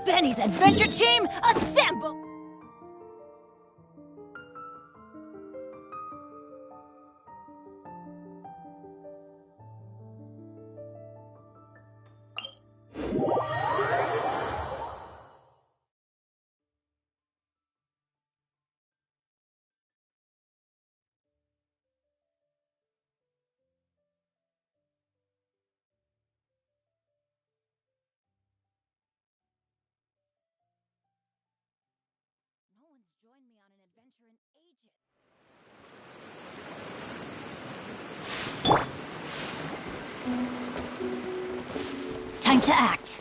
Benny's adventure team, assemble! No one's joined me on an adventure in ages. Time to act.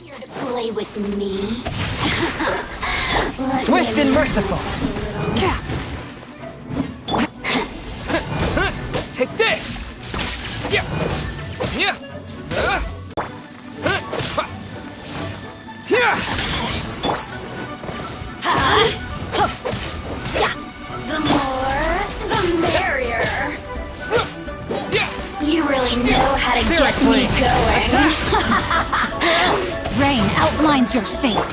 Here to play with me? Swift and merciful. Take this. The more, the merrier. You really know how to get me going. Rain outlines your fate.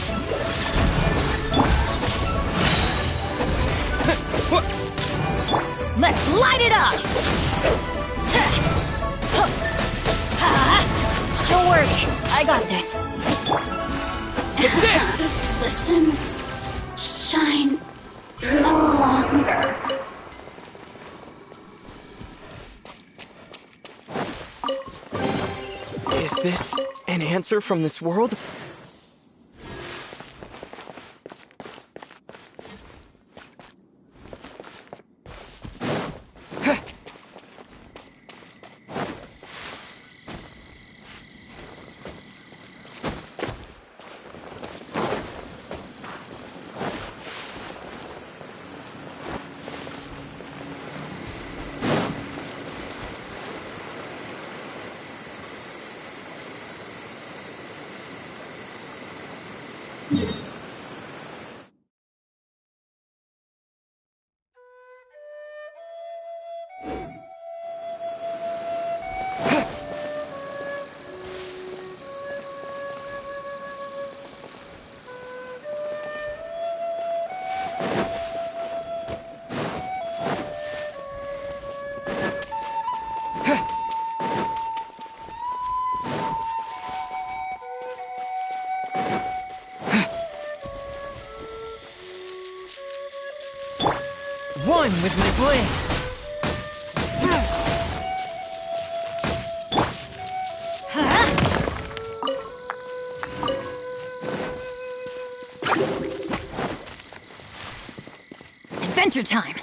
Let's light it up! Don't worry, I got this. The systems shine no longer. Is this an answer from this world? One with my blade. Adventure time!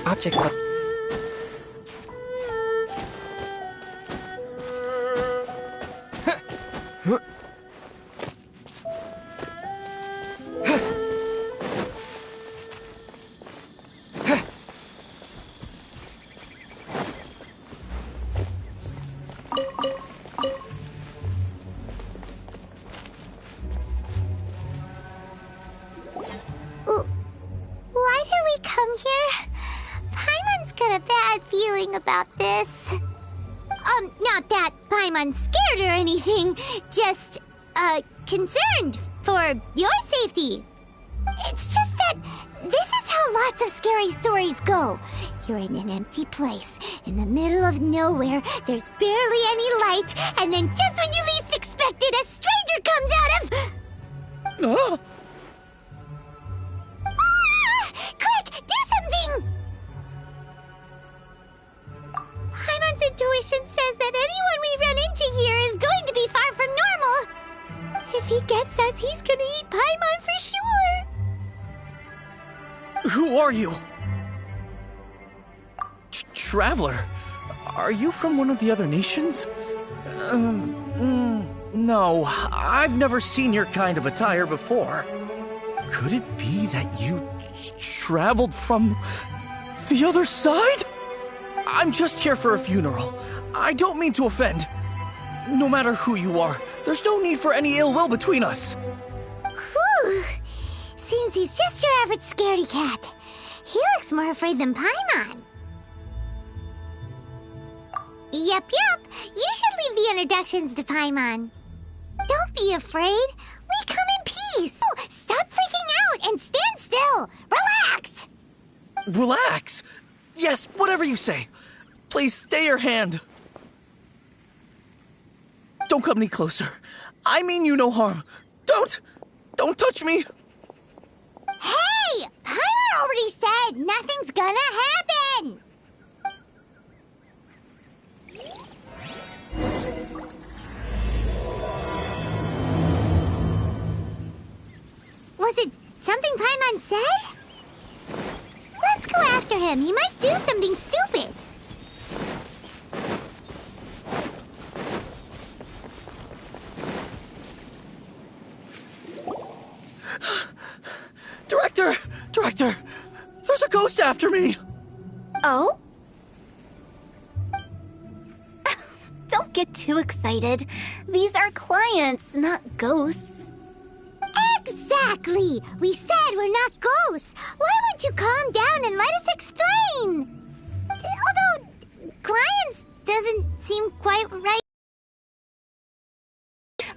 Objects like... about this. Not that Paimon's scared or anything, just, concerned for your safety. It's just that this is how lots of scary stories go. You're in an empty place, in the middle of nowhere, there's barely any light, and then just when you least expect it, a stranger comes out of... Quick, do something! Paimon's intuition says that anyone we run into here is going to be far from normal. If he gets us, he's gonna eat Paimon for sure. Who are you? Traveler? Are you from one of the other nations? No, I've never seen your kind of attire before. Could it be that you traveled from the other side? I'm just here for a funeral. I don't mean to offend. No matter who you are, there's no need for any ill will between us. Whew. Seems he's just your average scaredy cat. He looks more afraid than Paimon. Yep. You should leave the introductions to Paimon. Don't be afraid. We come in peace. Oh, stop freaking out and stand still. Relax. Relax? Yes, whatever you say. Please stay your hand. Don't come any closer. I mean you no harm. Don't touch me. Hey! Paimon already said nothing's gonna happen! Was it something Paimon said? Let's go after him. He might do something stupid. Director! There's a ghost after me! Oh? Don't get too excited. These are clients, not ghosts. Exactly! We said we're not ghosts. Why won't you calm down and let us explain? Although, clients doesn't seem quite right.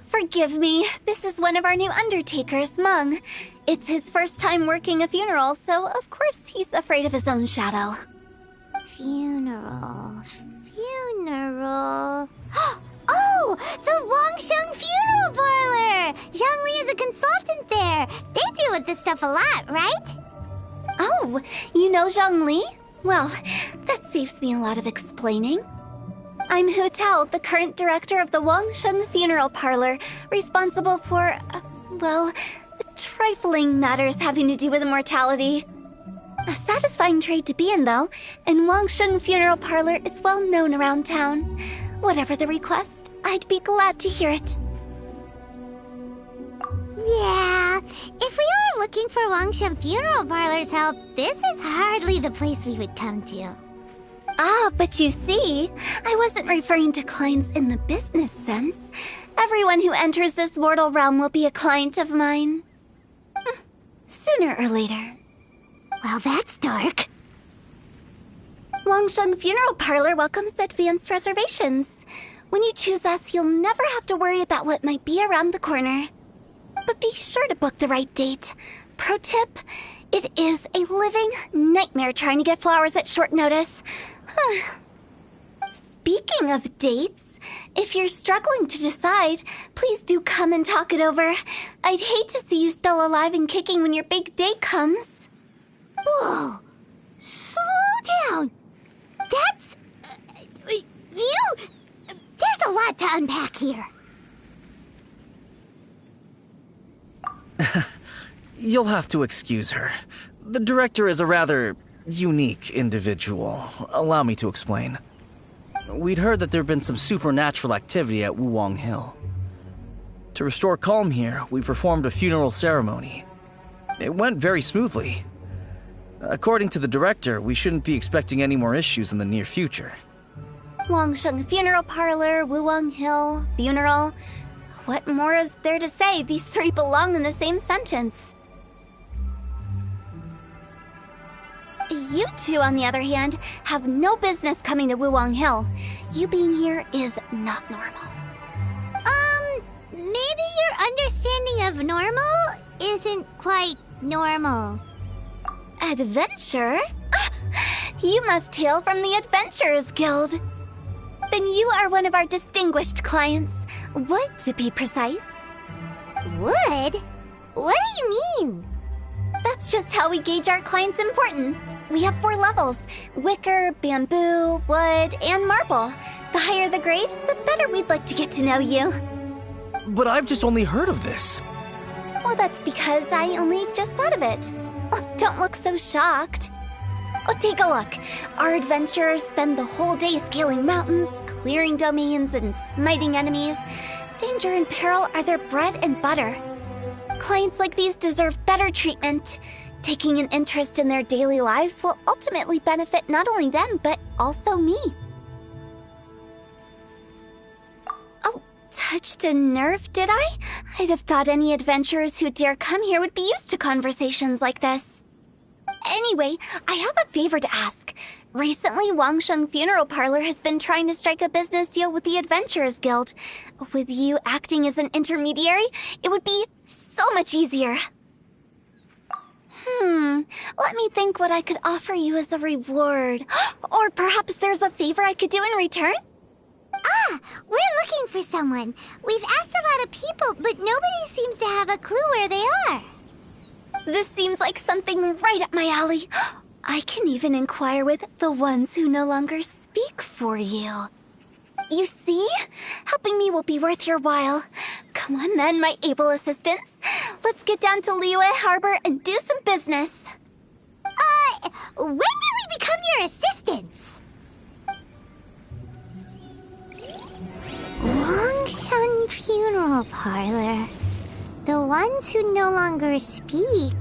Forgive me. This is one of our new undertakers, Mung. It's his first time working a funeral, so of course he's afraid of his own shadow. Funeral. Oh! The Wangsheng Funeral Parlor! Zhongli is a consultant there. They deal with this stuff a lot, right? Oh, you know Zhongli? Well, that saves me a lot of explaining. I'm Hu Tao, the current director of the Wangsheng Funeral Parlor, responsible for, well, trifling matters having to do with immortality. A satisfying trade to be in, though, and Wangsheng Funeral Parlor is well known around town. Whatever the request, I'd be glad to hear it. Yeah, if we were looking for Wangsheng Funeral Parlor's help, this is hardly the place we would come to. Ah, but you see, I wasn't referring to clients in the business sense. Everyone who enters this mortal realm will be a client of mine. Sooner or later. Well, that's dark. Wangsheng Funeral Parlor welcomes advanced reservations. When you choose us, you'll never have to worry about what might be around the corner. But be sure to book the right date. Pro tip, it is a living nightmare trying to get flowers at short notice. Speaking of dates, if you're struggling to decide, please do come and talk it over. I'd hate to see you still alive and kicking when your big day comes. Whoa! Slow down! That's... There's a lot to unpack here. You'll have to excuse her. The director is a rather unique individual. Allow me to explain. We'd heard that there'd been some supernatural activity at Wuwang Hill. To restore calm here, we performed a funeral ceremony. It went very smoothly. According to the director, we shouldn't be expecting any more issues in the near future. Wangsheng Funeral Parlor, Wuwang Hill, funeral. What more is there to say? These three belong in the same sentence. You two, on the other hand, have no business coming to Wuwang Hill. You being here is not normal. Maybe your understanding of normal isn't quite normal. Adventure? You must hail from the Adventurers Guild. Then you are one of our distinguished clients. Wood, to be precise. Wood? What do you mean? That's just how we gauge our clients' importance. We have 4 levels: wicker, bamboo, wood, and marble. The higher the grade, the better we'd like to get to know you. But I've just only heard of this. Well, that's because I only just thought of it. Oh, don't look so shocked. Oh, take a look. Our adventurers spend the whole day scaling mountains, clearing domains, and smiting enemies. Danger and peril are their bread and butter. Clients like these deserve better treatment. Taking an interest in their daily lives will ultimately benefit not only them, but also me. Oh, touched a nerve, did I? I'd have thought any adventurers who dare come here would be used to conversations like this. Anyway, I have a favor to ask. Recently, Wangsheng Funeral Parlor has been trying to strike a business deal with the Adventurers Guild. With you acting as an intermediary, it would be so much easier. Let me think what I could offer you as a reward. Or perhaps there's a favor I could do in return? We're looking for someone. We've asked a lot of people, but nobody seems to have a clue where they are. This seems like something right up my alley. I can even inquire with the ones who no longer speak for you. You see? Helping me will be worth your while. Come on then, my able assistants. Let's get down to Liyue Harbor and do some business. When did we become your assistants? Wangsheng Funeral Parlor. The ones who no longer speak.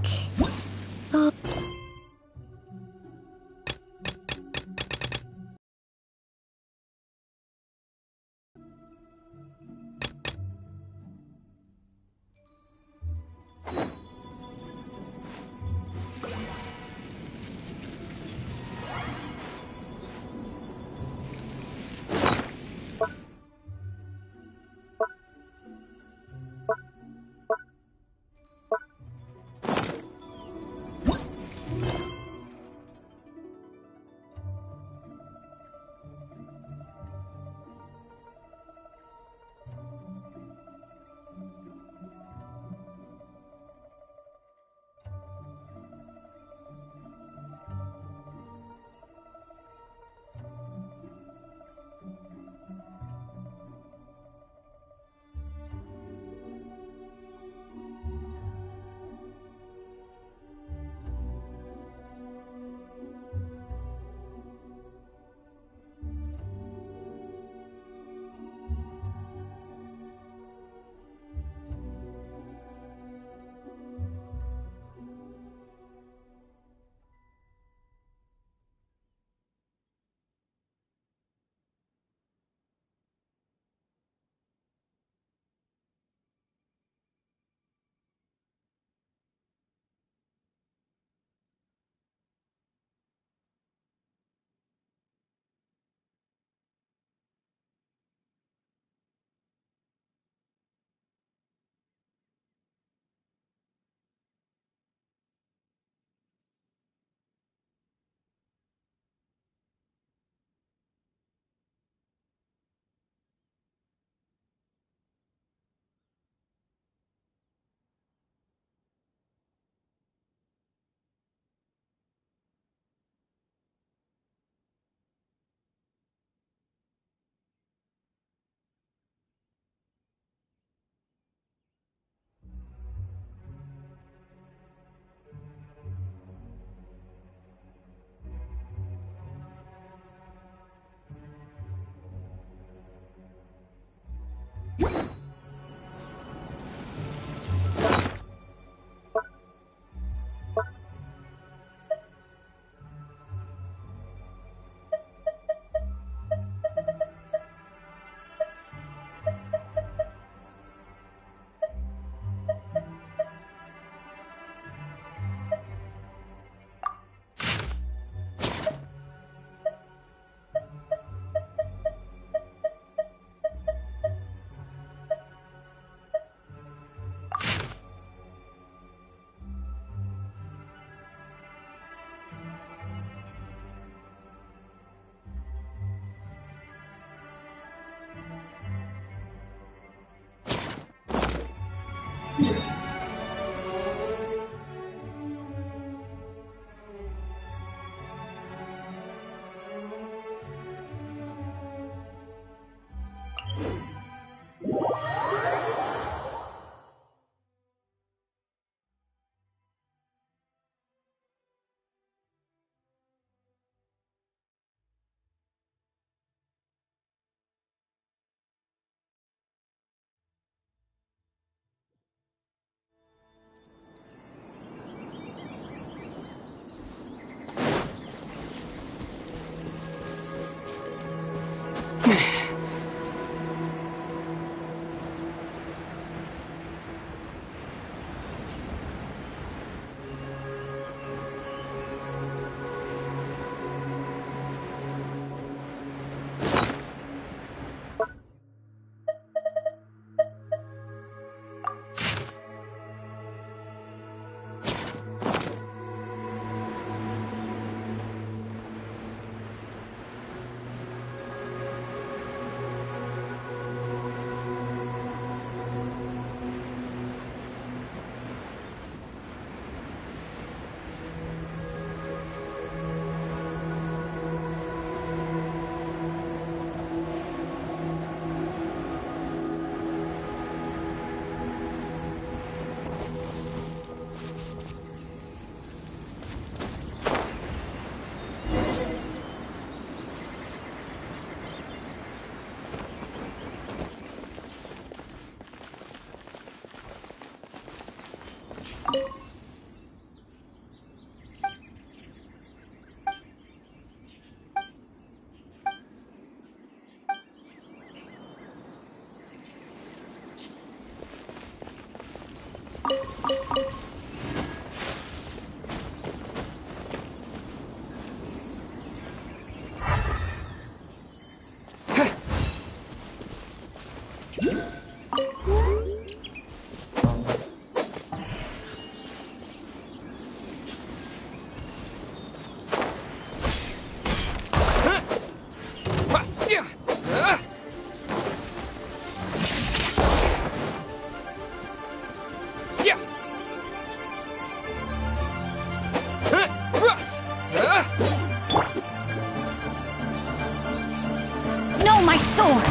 No, my sword!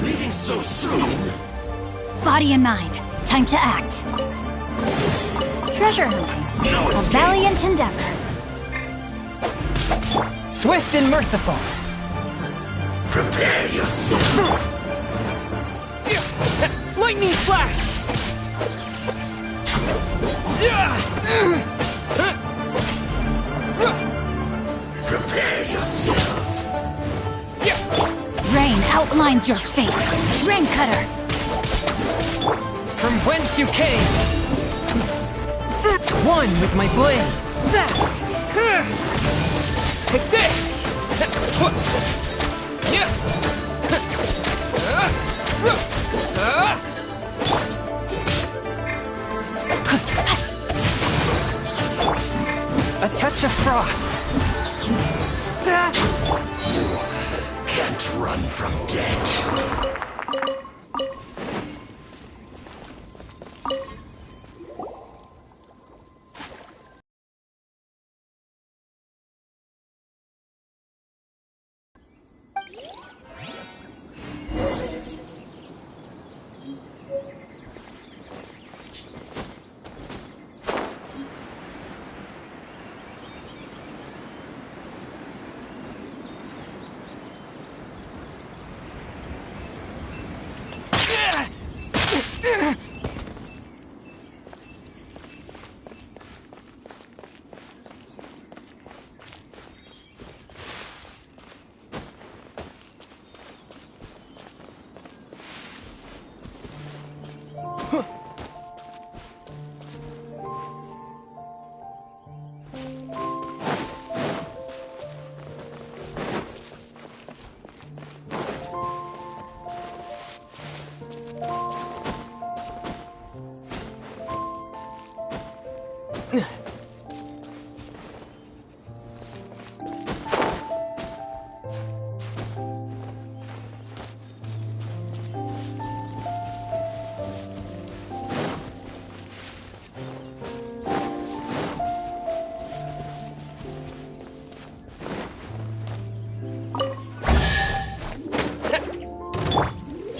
Leaving so soon? Body and mind, time to act. Treasure hunting, No a escape. valiant endeavor. Swift and merciful. Prepare yourself. Lightning flash! Prepare yourself. Rain outlines your fate. Rain cutter. From whence you came! One with my blade! Take this! A touch of frost! Can't run from death.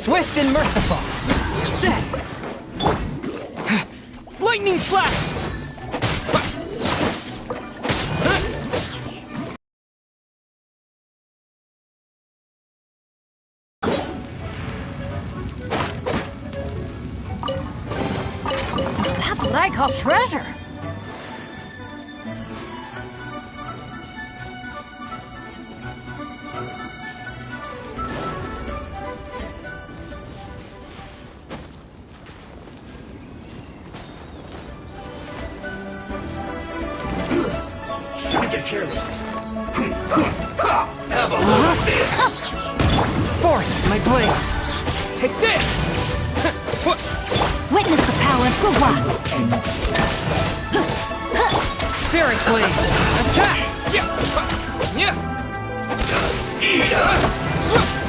Swift and merciful. Lightning slash! That's what I call treasure. Shouldn't get careless. Have a look at this! Forth, my blade. Take this! Witness the power of Guwa. Spirit blade. Attack!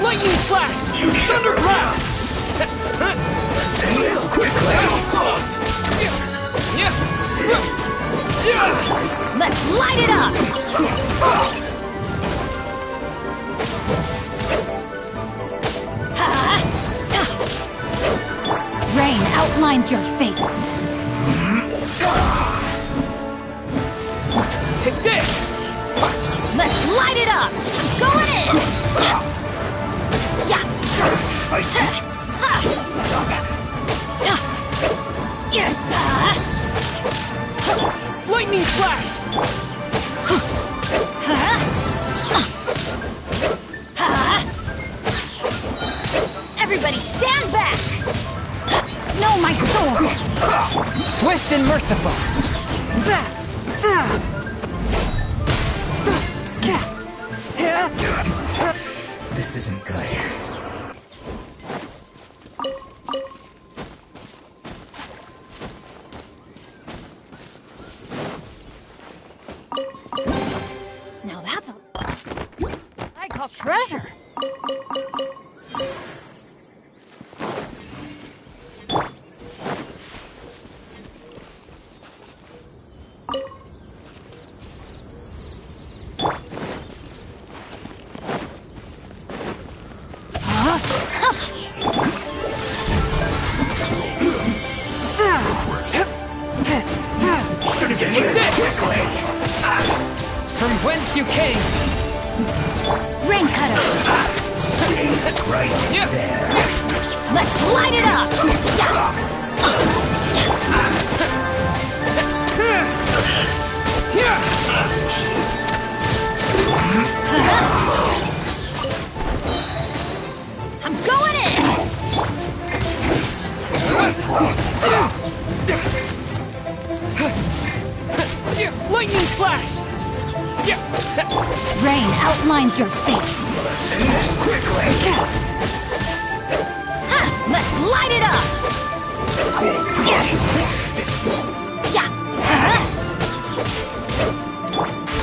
Lightning slash! Thunder blast! Say this quickly! Let's light it up! Rain outlines your fate. Take this! Let's light it up! I'm going in! Yeah. I see. Lightning slash! Everybody stand back! No, my sword! Swift and merciful. This isn't good. Now that's what I call treasure. Shouldn't get careless quickly! From whence you came. Rain cutter. Stay right there. Let's light it up! I'm going in! Lightning slash! Rain outlines your fate. Say this quickly! Let's light it up!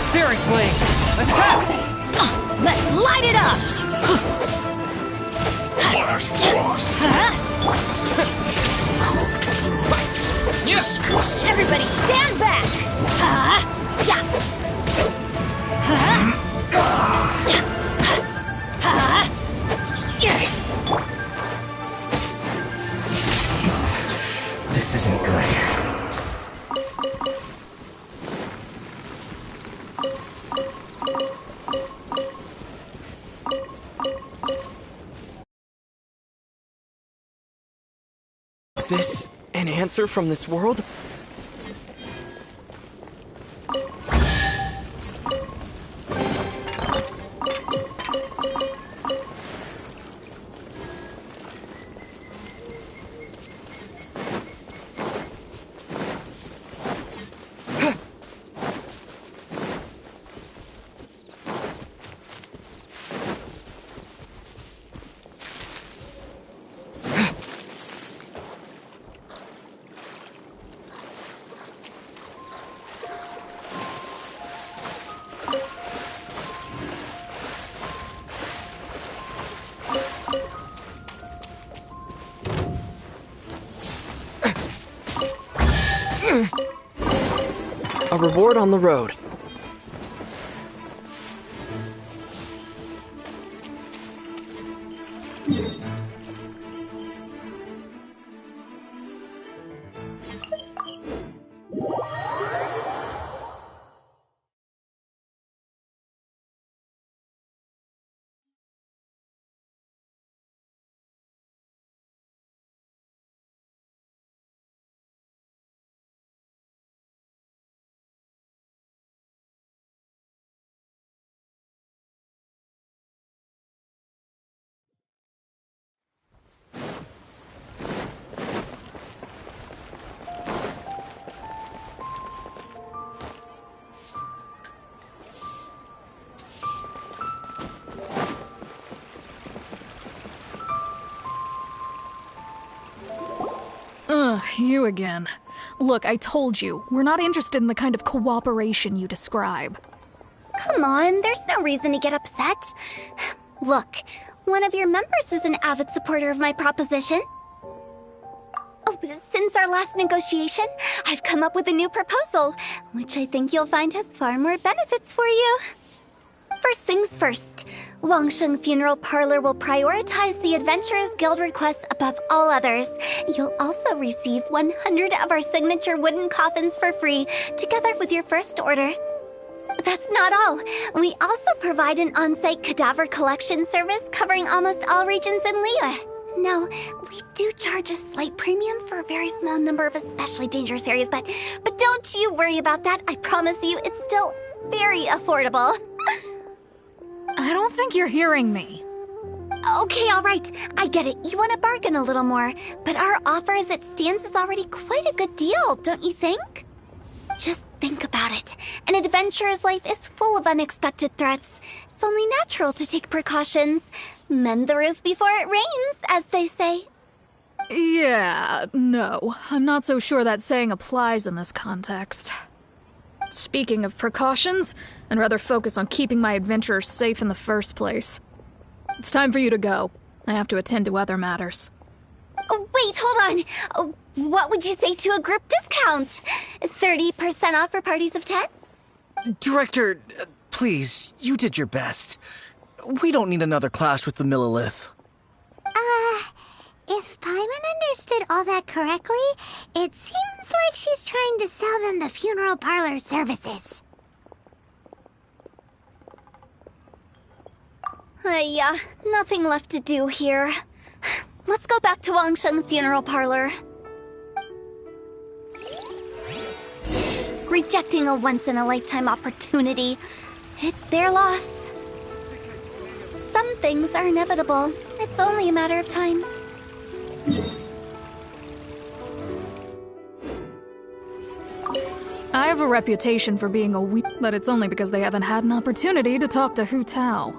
Spirit blade. Attack! Let's light it up! Flash frost! Everybody stand back! This isn't good. Is this an answer from this world? A reward on the road. Ugh, you again. Look, I told you, we're not interested in the kind of cooperation you describe. Come on, there's no reason to get upset. Look, one of your members is an avid supporter of my proposition. Oh, since our last negotiation, I've come up with a new proposal, which I think you'll find has far more benefits for you. First things first, Wangsheng Funeral Parlor will prioritize the Adventurers Guild requests above all others. You'll also receive 100 of our signature wooden coffins for free, together with your first order. That's not all. We also provide an on-site cadaver collection service covering almost all regions in Liyue. Now, we do charge a slight premium for a very small number of especially dangerous areas, but don't you worry about that. I promise you, it's still very affordable. I don't think you're hearing me. Okay, all right. I get it. You want to bargain a little more, but our offer as it stands is already quite a good deal, don't you think? Just think about it. An adventurer's life is full of unexpected threats. It's only natural to take precautions. Mend the roof before it rains, as they say. Yeah, no. I'm not so sure that saying applies in this context. Speaking of precautions, I'd rather focus on keeping my adventurers safe in the first place. It's time for you to go. I have to attend to other matters. Oh, wait, hold on. Oh, what would you say to a group discount? 30% off for parties of 10? Director, please, you did your best. We don't need another clash with the Millilith. If Paimon understood all that correctly, it seems like she's trying to sell them the funeral parlor services. Yeah, nothing left to do here. Let's go back to Wangsheng Funeral Parlor. Rejecting a once-in-a-lifetime opportunity. It's their loss. Some things are inevitable. It's only a matter of time. I have a reputation for being a weak, but it's only because they haven't had an opportunity to talk to Hu Tao.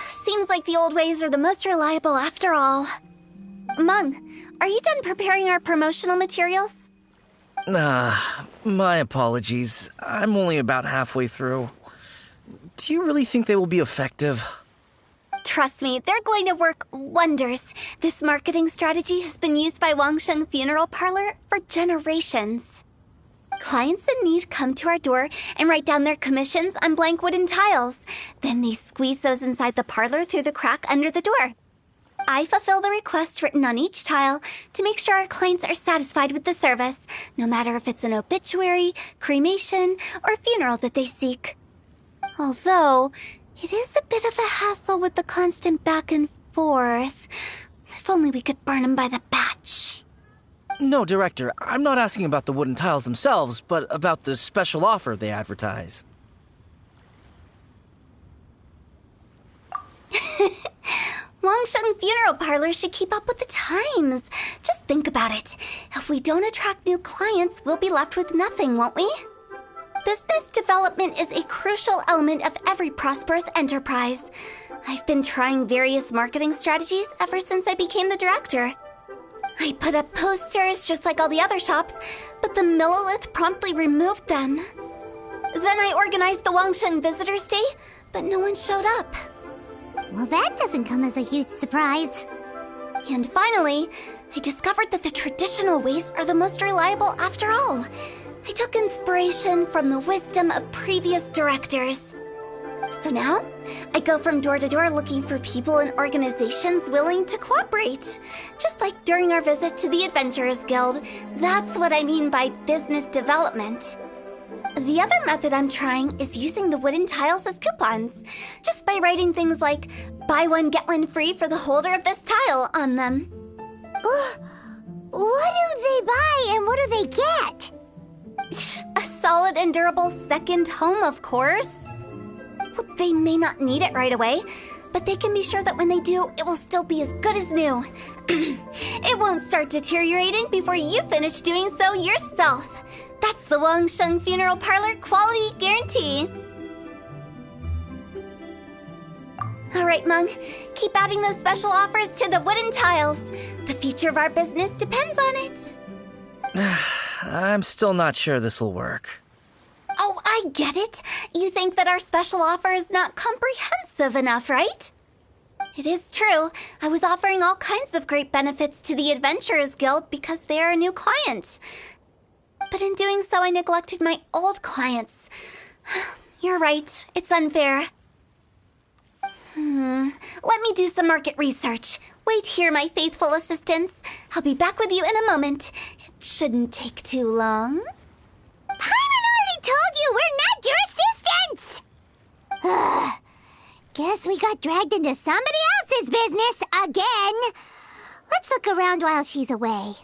Seems like the old ways are the most reliable after all. Mung, are you done preparing our promotional materials? My apologies. I'm only about halfway through. Do you really think they will be effective? Trust me, they're going to work wonders. This marketing strategy has been used by Wangsheng Funeral Parlor for generations. Clients in need come to our door and write down their commissions on blank wooden tiles. Then they squeeze those inside the parlor through the crack under the door. I fulfill the request written on each tile to make sure our clients are satisfied with the service, no matter if it's an obituary, cremation, or funeral that they seek. Although, it is a bit of a hassle with the constant back and forth. If only we could burn them by the batch. No, Director, I'm not asking about the wooden tiles themselves, but about the special offer they advertise. Wangsheng Funeral Parlor should keep up with the times. Just think about it. If we don't attract new clients, we'll be left with nothing, won't we? Business development is a crucial element of every prosperous enterprise. I've been trying various marketing strategies ever since I became the director. I put up posters just like all the other shops, but the Millilith promptly removed them. Then I organized the Wangsheng Visitors Day, but no one showed up. Well, that doesn't come as a huge surprise. And finally, I discovered that the traditional ways are the most reliable after all. I took inspiration from the wisdom of previous directors. So now, I go from door to door looking for people and organizations willing to cooperate. Just like during our visit to the Adventurers Guild. That's what I mean by business development. The other method I'm trying is using the wooden tiles as coupons. Just by writing things like, buy one get one free for the holder of this tile on them. What do they buy and what do they get? A solid and durable second home, of course. Well, they may not need it right away, but they can be sure that when they do, it will still be as good as new. It won't start deteriorating before you finish doing so yourself. That's the Wangsheng Funeral Parlor quality guarantee. Alright, Mung, keep adding those special offers to the wooden tiles. The future of our business depends on it. I'm still not sure this will work. Oh, I get it. You think that our special offer is not comprehensive enough, right? It is true. I was offering all kinds of great benefits to the Adventurers Guild because they are a new client. But in doing so, I neglected my old clients. You're right. It's unfair. Let me do some market research. Wait here, my faithful assistants. I'll be back with you in a moment. It shouldn't take too long. Paimon already told you we're not your assistants! Guess we got dragged into somebody else's business again. Let's look around while she's away.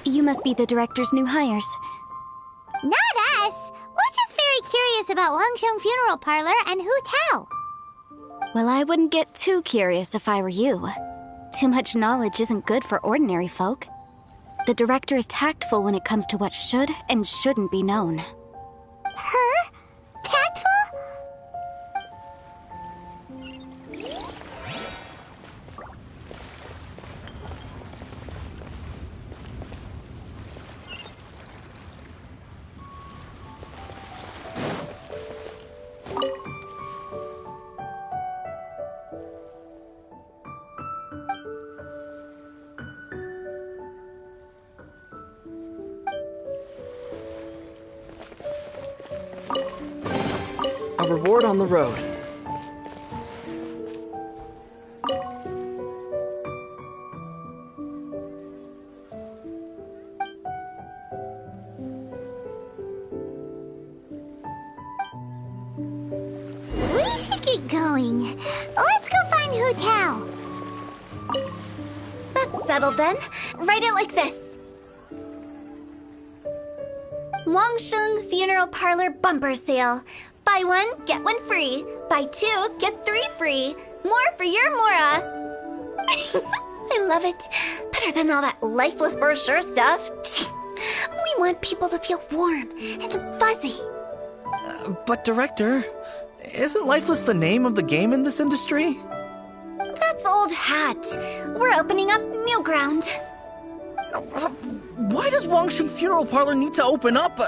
You must be the director's new hires. Not us! We're just very curious about Wangsheng Funeral Parlor and Hu Tao. Well, I wouldn't get too curious if I were you. Too much knowledge isn't good for ordinary folk. The director is tactful when it comes to what should and shouldn't be known. Her? Tactful? A reward on the road. We should get going. Let's go find Hu Tao. That's settled then. Write it like this. Wangsheng Funeral Parlor Bumper Sale. Buy one, get one free. Buy two, get three free. More for your Mora. I love it. Better than all that lifeless brochure stuff. We want people to feel warm and fuzzy. But Director, isn't Lifeless the name of the game in this industry? That's old hat. We're opening up new ground. Why does Wangsheng Funeral Parlor need to open up?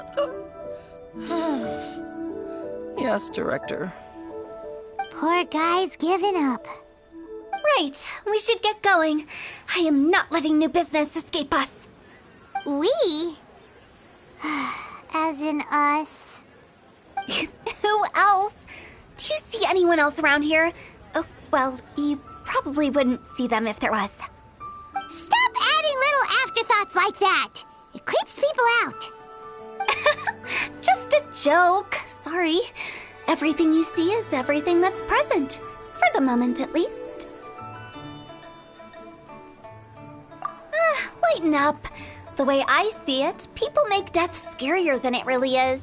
Yes, Director. Poor guy's given up. Right, we should get going. I am not letting new business escape us. We? As in us. Who else? Do you see anyone else around here? Oh, well, you probably wouldn't see them if there was. Stop adding little afterthoughts like that. It creeps people out. Just a joke. Sorry. Everything you see is everything that's present. For the moment, at least. Lighten up. The way I see it, people make death scarier than it really is.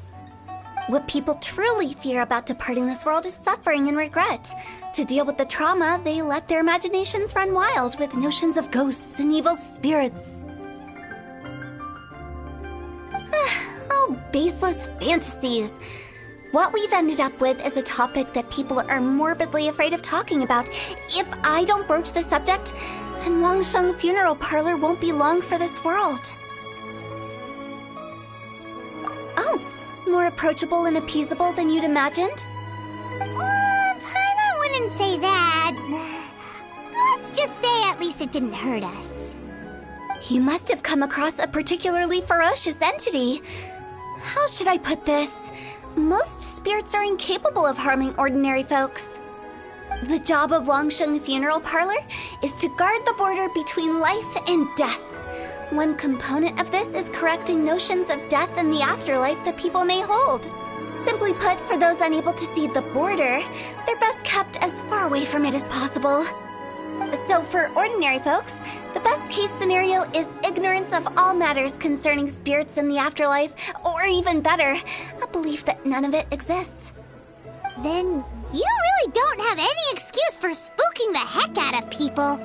What people truly fear about departing this world is suffering and regret. To deal with the trauma, they let their imaginations run wild with notions of ghosts and evil spirits. Oh, baseless fantasies. What we've ended up with is a topic that people are morbidly afraid of talking about. If I don't broach the subject, Then Wangsheng Funeral Parlor won't be long for this world. Oh, more approachable and appeasable than you'd imagined? I wouldn't say that. Let's just say at least it didn't hurt us. You must have come across a particularly ferocious entity. How should I put this? Most spirits are incapable of harming ordinary folks. The job of Wangsheng Funeral Parlor is to guard the border between life and death. One component of this is correcting notions of death and the afterlife that people may hold. Simply put, for those unable to see the border, they're best kept as far away from it as possible. So for ordinary folks, the best case scenario is ignorance of all matters concerning spirits in the afterlife, or even better, a belief that none of it exists. Then you really don't have any excuse for spooking the heck out of people.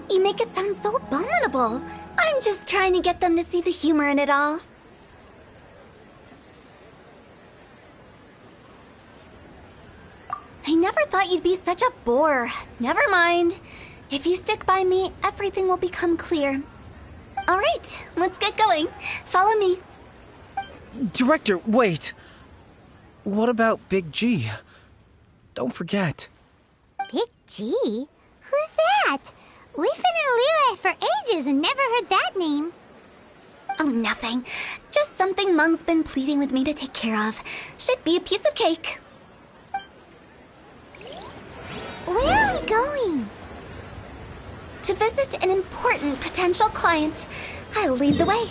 You make it sound so abominable. I'm just trying to get them to see the humor in it all. I never thought you'd be such a bore. Never mind. If you stick by me, everything will become clear. All right, let's get going. Follow me. Director, wait. What about Big G? Don't forget. Big G? Who's that? We've been in Liyue for ages and never heard that name. Oh, nothing. Just something Mung's been pleading with me to take care of. Should be a piece of cake. Where are we going? To visit an important potential client. I'll lead the way.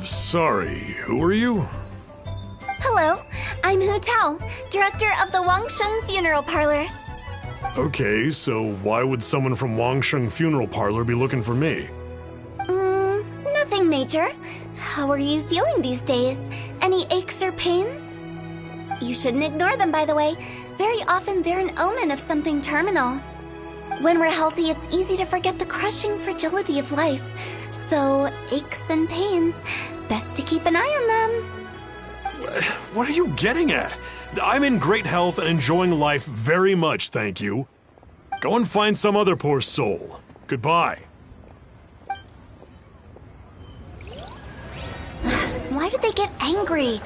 Sorry, who are you? Hello, I'm Hu Tao, director of the Wangsheng Funeral Parlor. Okay, so why would someone from Wangsheng Funeral Parlor be looking for me? Nothing major. How are you feeling these days? Any aches or pains? You shouldn't ignore them, by the way. Very often they're an omen of something terminal. When we're healthy, it's easy to forget the crushing fragility of life. So, aches and pains, best to keep an eye on them. What are you getting at? I'm in great health and enjoying life very much, thank you. Go and find some other poor soul. Goodbye. Why did they get angry?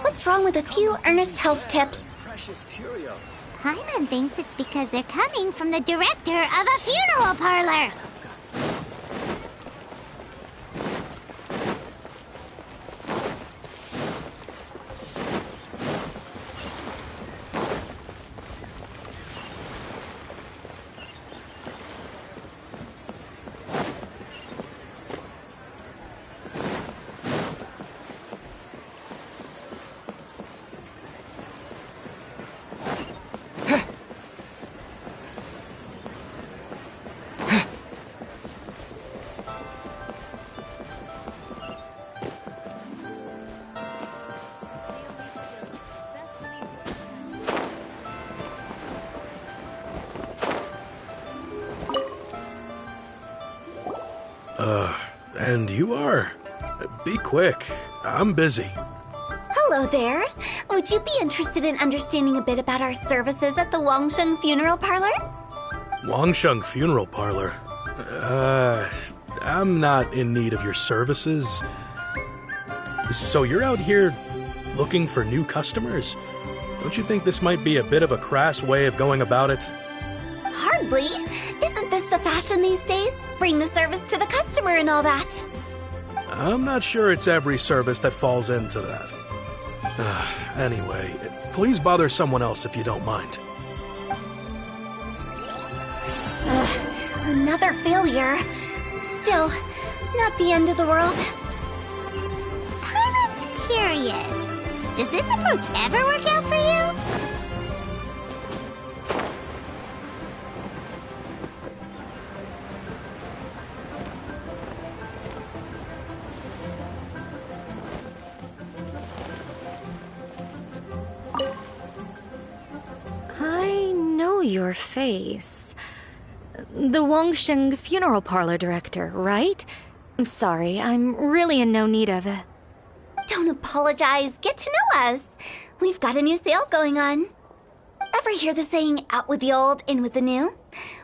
What's wrong with a few earnest health tips? Paimon thinks it's because they're coming from the director of a funeral parlor. And you are? Be quick. I'm busy. Hello there. Would you be interested in understanding a bit about our services at the Wangsheng Funeral Parlor? Wangsheng Funeral Parlor? I'm not in need of your services. So you're out here looking for new customers? Don't you think this might be a bit of a crass way of going about it? Hardly. Isn't this the fashion these days? Bring the service to the customer and all that. I'm not sure it's every service that falls into that. Anyway, please bother someone else if you don't mind. Another failure. Still, not the end of the world. Paimon's curious. Does this approach ever work out for you? your face. The Wangsheng funeral parlor director, right? I'm sorry, I'm really in no need of it. Don't apologize. Get to know us. We've got a new sale going on. Ever hear the saying, out with the old, in with the new?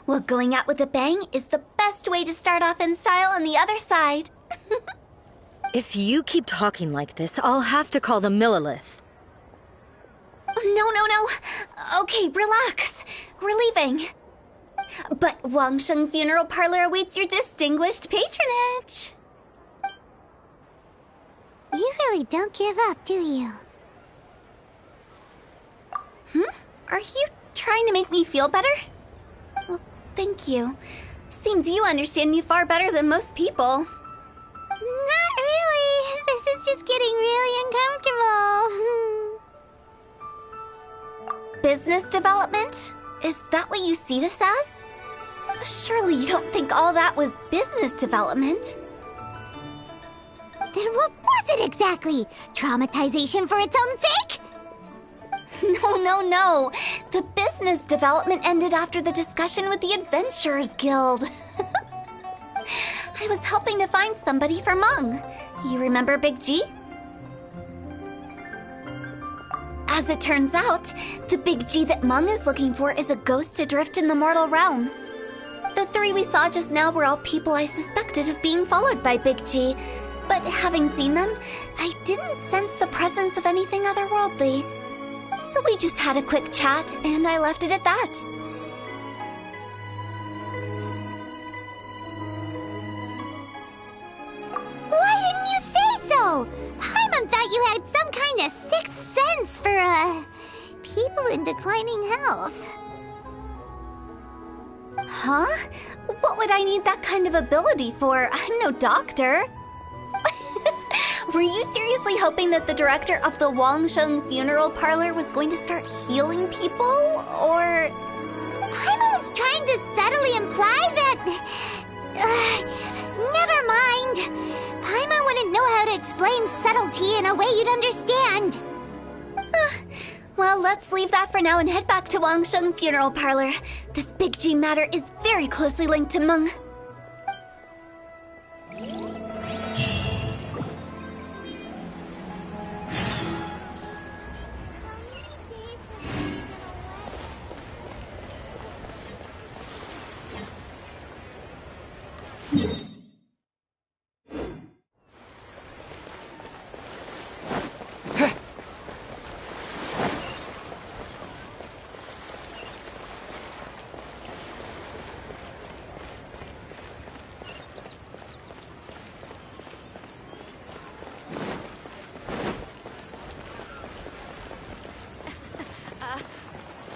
Well, going out with a bang is the best way to start off in style on the other side. If you keep talking like this, I'll have to call the Millilith. No. Okay, relax. We're leaving. But Wangsheng Funeral Parlor awaits your distinguished patronage. You really don't give up, do you? Are you trying to make me feel better? Well, thank you. Seems you understand me far better than most people. Not really. This is just getting really uncomfortable. Business development? Is that what you see this as? Surely you don't think all that was business development. Then what was it exactly? Traumatization for its own sake? No. The business development ended after the discussion with the Adventurers Guild. I was helping to find somebody for Meng. You remember Big G? As it turns out, the Big G that Meng is looking for is a ghost adrift in the mortal realm. The three we saw just now were all people I suspected of being followed by Big G, but having seen them, I didn't sense the presence of anything otherworldly. So we just had a quick chat, and I left it at that. Why didn't you say so? Paimon thought you had some kind of sixth sense for, people in declining health. Huh? What would I need that kind of ability for? I'm no doctor. Were you seriously hoping that the director of the Wangsheng Funeral Parlor was going to start healing people, or...? Paimon was trying to subtly imply that... never mind. Paimon wouldn't know how to explain subtlety in a way you'd understand. Well, let's leave that for now and head back to Wangsheng Funeral Parlor. This Big G matter is very closely linked to Meng.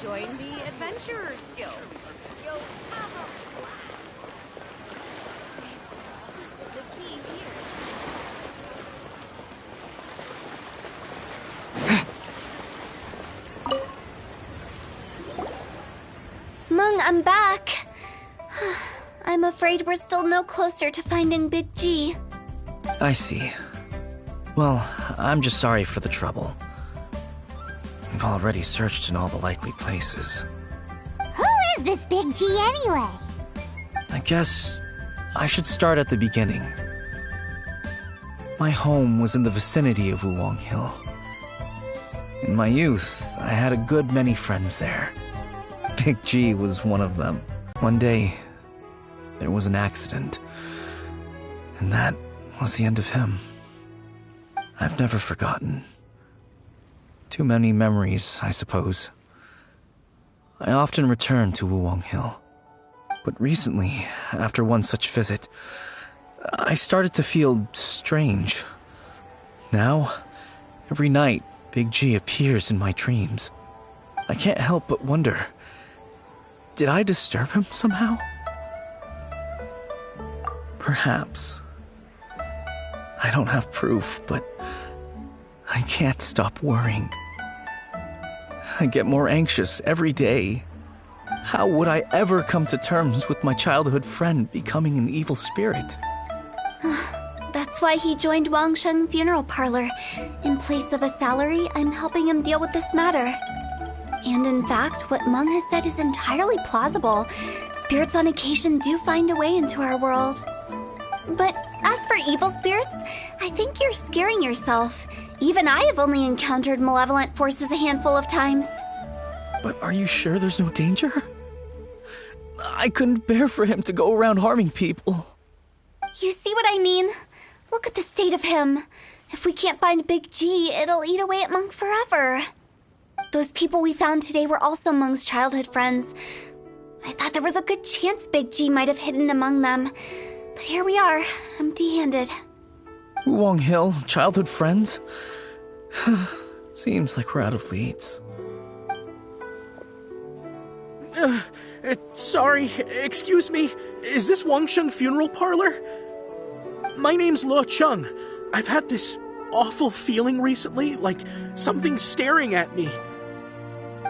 Join the Adventurers Guild. You'll have a blast. The key here. Meng, I'm back. I'm afraid we're still no closer to finding Big G. I see. Well, I'm just sorry for the trouble. We've already searched in all the likely places. Who is this Big G anyway? I guess I should start at the beginning. My home was in the vicinity of Wuwang Hill. In my youth, I had a good many friends there. Big G was one of them. One day, there was an accident, and that was the end of him. I've never forgotten. Too many memories, I suppose. I often return to Wuwang Hill. But recently, after one such visit, I started to feel strange. Now, every night, Big G appears in my dreams. I can't help but wonder, did I disturb him somehow? Perhaps. I don't have proof, but I can't stop worrying. I get more anxious every day. How would I ever come to terms with my childhood friend becoming an evil spirit? That's why he joined Wangsheng Funeral Parlor. In place of a salary, I'm helping him deal with this matter. And in fact, what Mung has said is entirely plausible. Spirits on occasion do find a way into our world. But as for evil spirits, I think you're scaring yourself. Even I have only encountered malevolent forces a handful of times. But are you sure there's no danger? I couldn't bear for him to go around harming people. You see what I mean? Look at the state of him. If we can't find Big G, it'll eat away at Mung forever. Those people we found today were also Mung's childhood friends. I thought there was a good chance Big G might have hidden among them. But here we are, empty-handed. Wang Hill, childhood friends? Seems like we're out of leads. Sorry, excuse me. Is this Wangsheng Funeral Parlor? My name's Luo Chung. I've had this awful feeling recently, like something's staring at me.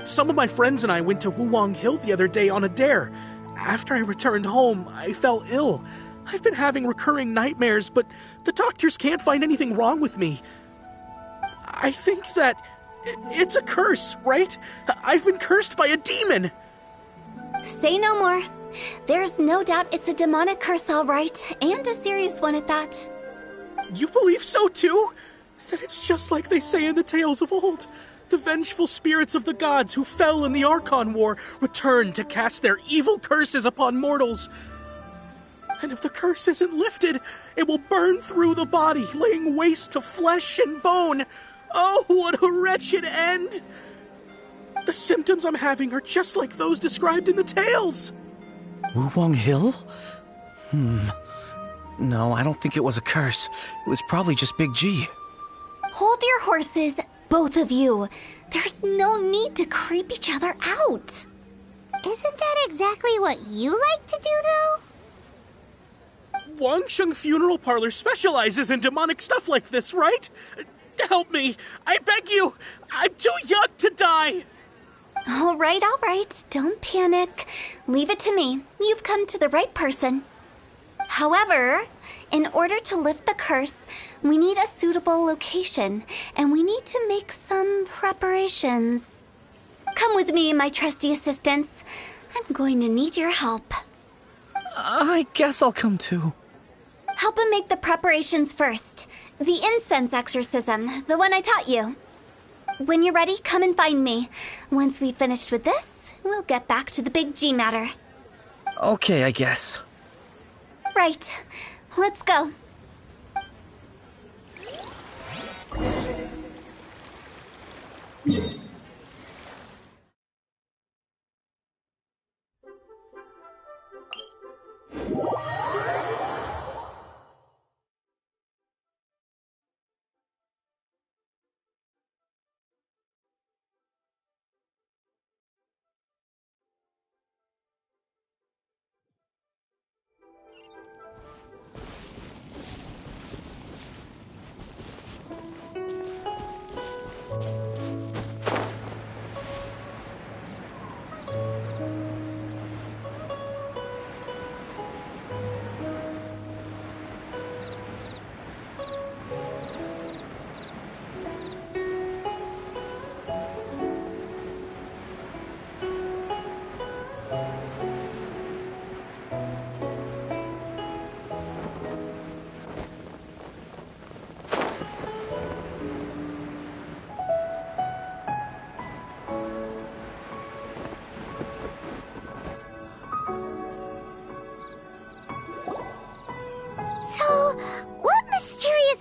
Some of my friends and I went to Wuwang Hill the other day on a dare. After I returned home, I fell ill. I've been having recurring nightmares, but the doctors can't find anything wrong with me. I think that it's a curse, right? I've been cursed by a demon. Say no more. There's no doubt it's a demonic curse, all right, and a serious one at that. You believe so too? Then it's just like they say in the tales of old. The vengeful spirits of the gods who fell in the Archon War return to cast their evil curses upon mortals. And if the curse isn't lifted, it will burn through the body, laying waste to flesh and bone. Oh, what a wretched end! The symptoms I'm having are just like those described in the tales. Wuwang Hill? No, I don't think it was a curse. It was probably just Big G. Hold your horses, both of you. There's no need to creep each other out. Isn't that exactly what you like to do, though? Wangsheng Funeral Parlor specializes in demonic stuff like this, right? Help me. I beg you. I'm too young to die. All right. Don't panic. Leave it to me. You've come to the right person. However, in order to lift the curse, we need a suitable location, and we need to make some preparations. Come with me, my trusty assistants. I'm going to need your help. I guess I'll come too. Help him make the preparations first. The incense exorcism, the one I taught you. When you're ready, come and find me. Once we've finished with this, we'll get back to the Big G matter. Okay, I guess. Right. Let's go.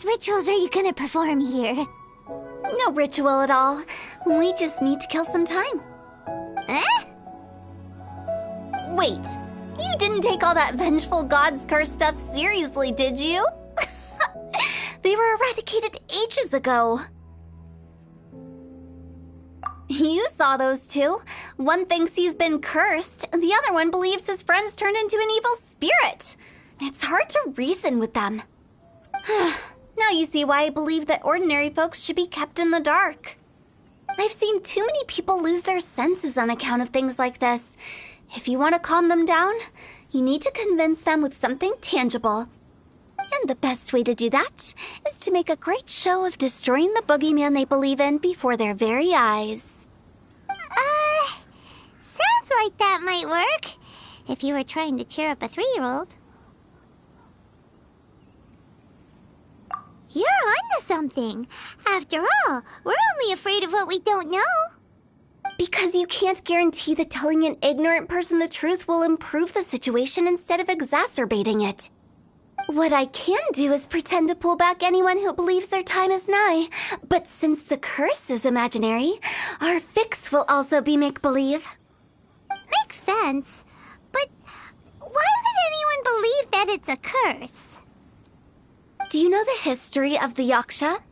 Rituals are you gonna perform here? No ritual at all. We just need to kill some time. Eh? Wait, you didn't take all that vengeful god's curse stuff seriously, did you? They were eradicated ages ago. You saw those two. One thinks he's been cursed, and the other one believes his friends turned into an evil spirit. It's hard to reason with them. Now you see why I believe that ordinary folks should be kept in the dark. I've seen too many people lose their senses on account of things like this. If you want to calm them down, you need to convince them with something tangible. And the best way to do that is to make a great show of destroying the boogeyman they believe in before their very eyes. like that might work. If you were trying to cheer up a 3-year-old. You're onto something. After all, we're only afraid of what we don't know. Because you can't guarantee that telling an ignorant person the truth will improve the situation instead of exacerbating it. What I can do is pretend to pull back anyone who believes their time is nigh. But since the curse is imaginary, our fix will also be make-believe. Makes sense. But why would anyone believe that it's a curse? Do you know the history of the Yaksha?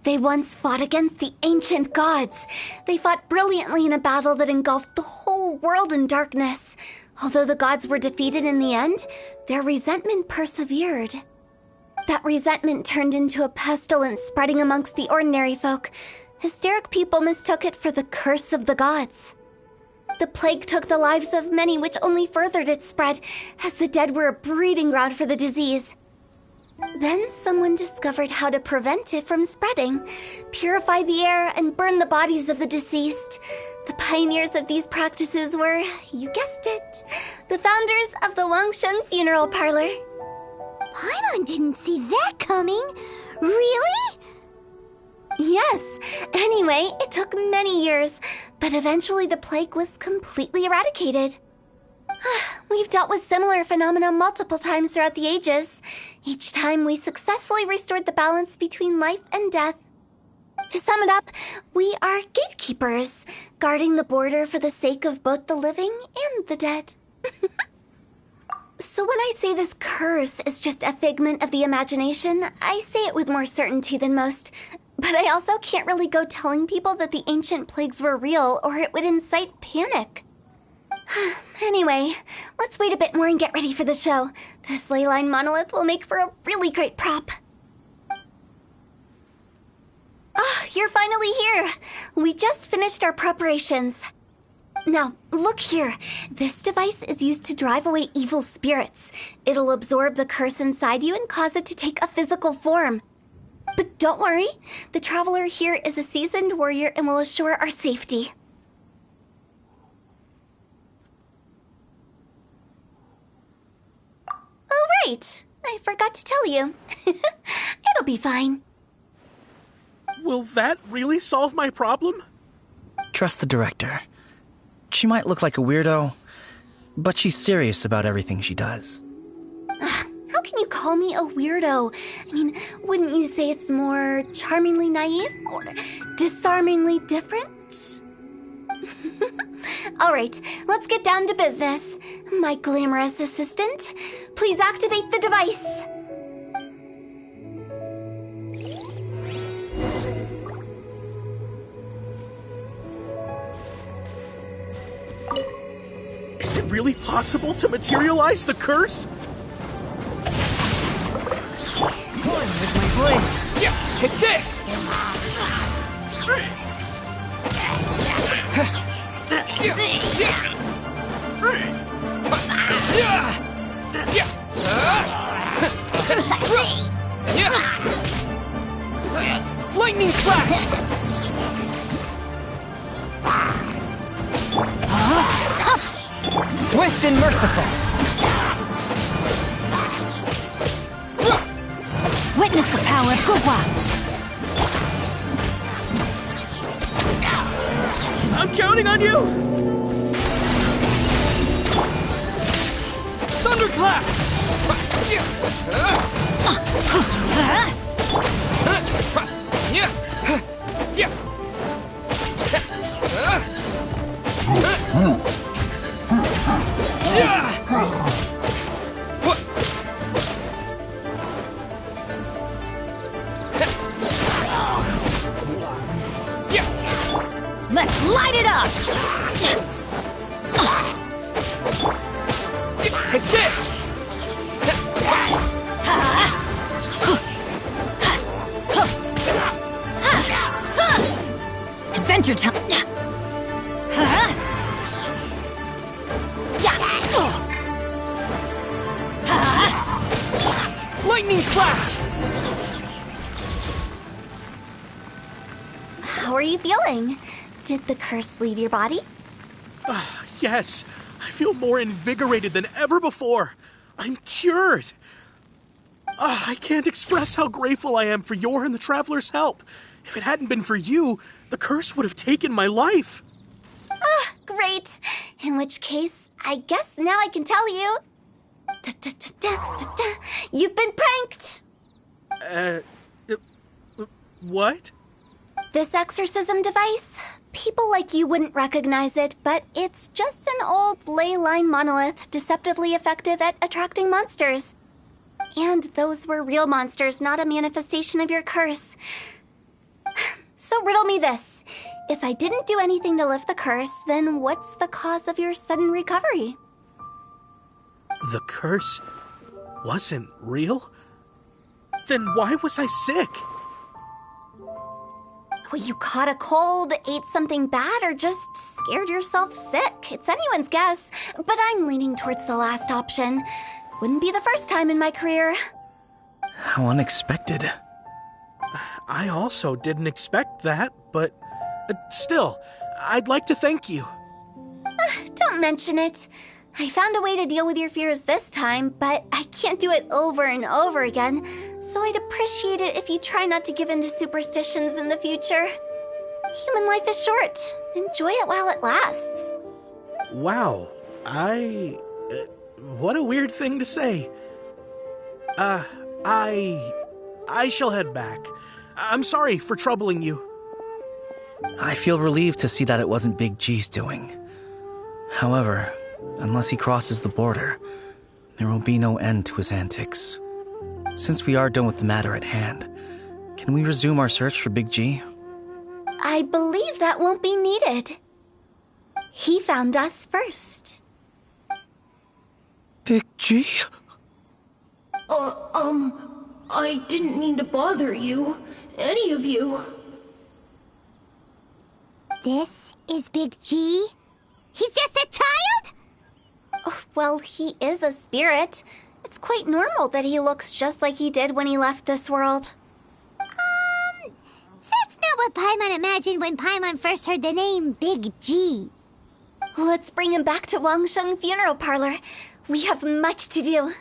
They once fought against the ancient gods. They fought brilliantly in a battle that engulfed the whole world in darkness. Although the gods were defeated in the end, their resentment persevered. That resentment turned into a pestilence spreading amongst the ordinary folk. Hysteric people mistook it for the curse of the gods. The plague took the lives of many, which only furthered its spread, as the dead were a breeding ground for the disease. Then someone discovered how to prevent it from spreading, purify the air, and burn the bodies of the deceased. The pioneers of these practices were, you guessed it, the founders of the Wangsheng funeral parlor. Paimon didn't see that coming. Really? Yes. Anyway, it took many years, but eventually the plague was completely eradicated. We've dealt with similar phenomena multiple times throughout the ages. Each time we successfully restored the balance between life and death. To sum it up, we are gatekeepers, guarding the border for the sake of both the living and the dead. So when I say this curse is just a figment of the imagination, I say it with more certainty than most. But I also can't really go telling people that the ancient plagues were real, or it would incite panic. Anyway, let's wait a bit more and get ready for the show. This ley line monolith will make for a really great prop. Ah, you're finally here! We just finished our preparations. Now, look here. This device is used to drive away evil spirits. It'll absorb the curse inside you and cause it to take a physical form. But don't worry, the traveler here is a seasoned warrior and will assure our safety. Oh, right. I forgot to tell you. It'll be fine. Will that really solve my problem? Trust the director. She might look like a weirdo, but she's serious about everything she does. How can you call me a weirdo? I mean, wouldn't you say it's more charmingly naive or disarmingly different? All right, let's get down to business. My glamorous assistant, please activate the device. Is it really possible to materialize the curse? With my blade. Yeah, take this! Lightning flash! Swift and merciful! Witness the power of Guhua! I'm counting on you! Thunderclap! Let's light it up! Take this! Adventure time! Lightning flash! How are you feeling? Did the curse leave your body? Yes, I feel more invigorated than ever before. I'm cured. I can't express how grateful I am for your and the Traveler's help. If it hadn't been for you, the curse would have taken my life. Great. In which case, I guess now I can tell you. You've been pranked! What? This exorcism device? People like you wouldn't recognize it, but it's just an old ley line monolith deceptively effective at attracting monsters. And those were real monsters, not a manifestation of your curse. So riddle me this. If I didn't do anything to lift the curse, then what's the cause of your sudden recovery? The curse wasn't real? Then why was I sick? Well, you caught a cold, ate something bad, or just scared yourself sick. It's anyone's guess, but I'm leaning towards the last option. Wouldn't be the first time in my career. How unexpected. I also didn't expect that, but still, I'd like to thank you. Don't mention it. I found a way to deal with your fears this time, but I can't do it over and over again, so I'd appreciate it if you try not to give in to superstitions in the future. Human life is short. Enjoy it while it lasts. Wow, what a weird thing to say. I shall head back. I'm sorry for troubling you. I feel relieved to see that it wasn't Big G's doing. However, unless he crosses the border, there will be no end to his antics. Since we are done with the matter at hand, can we resume our search for Big G? I believe that won't be needed. He found us first. Big G? I didn't mean to bother you. Any of you. This is Big G? He's just a child? Oh, well, he is a spirit. It's quite normal that he looks just like he did when he left this world. That's not what Paimon imagined when Paimon first heard the name Big G. Let's bring him back to Wangsheng Funeral Parlor. We have much to do.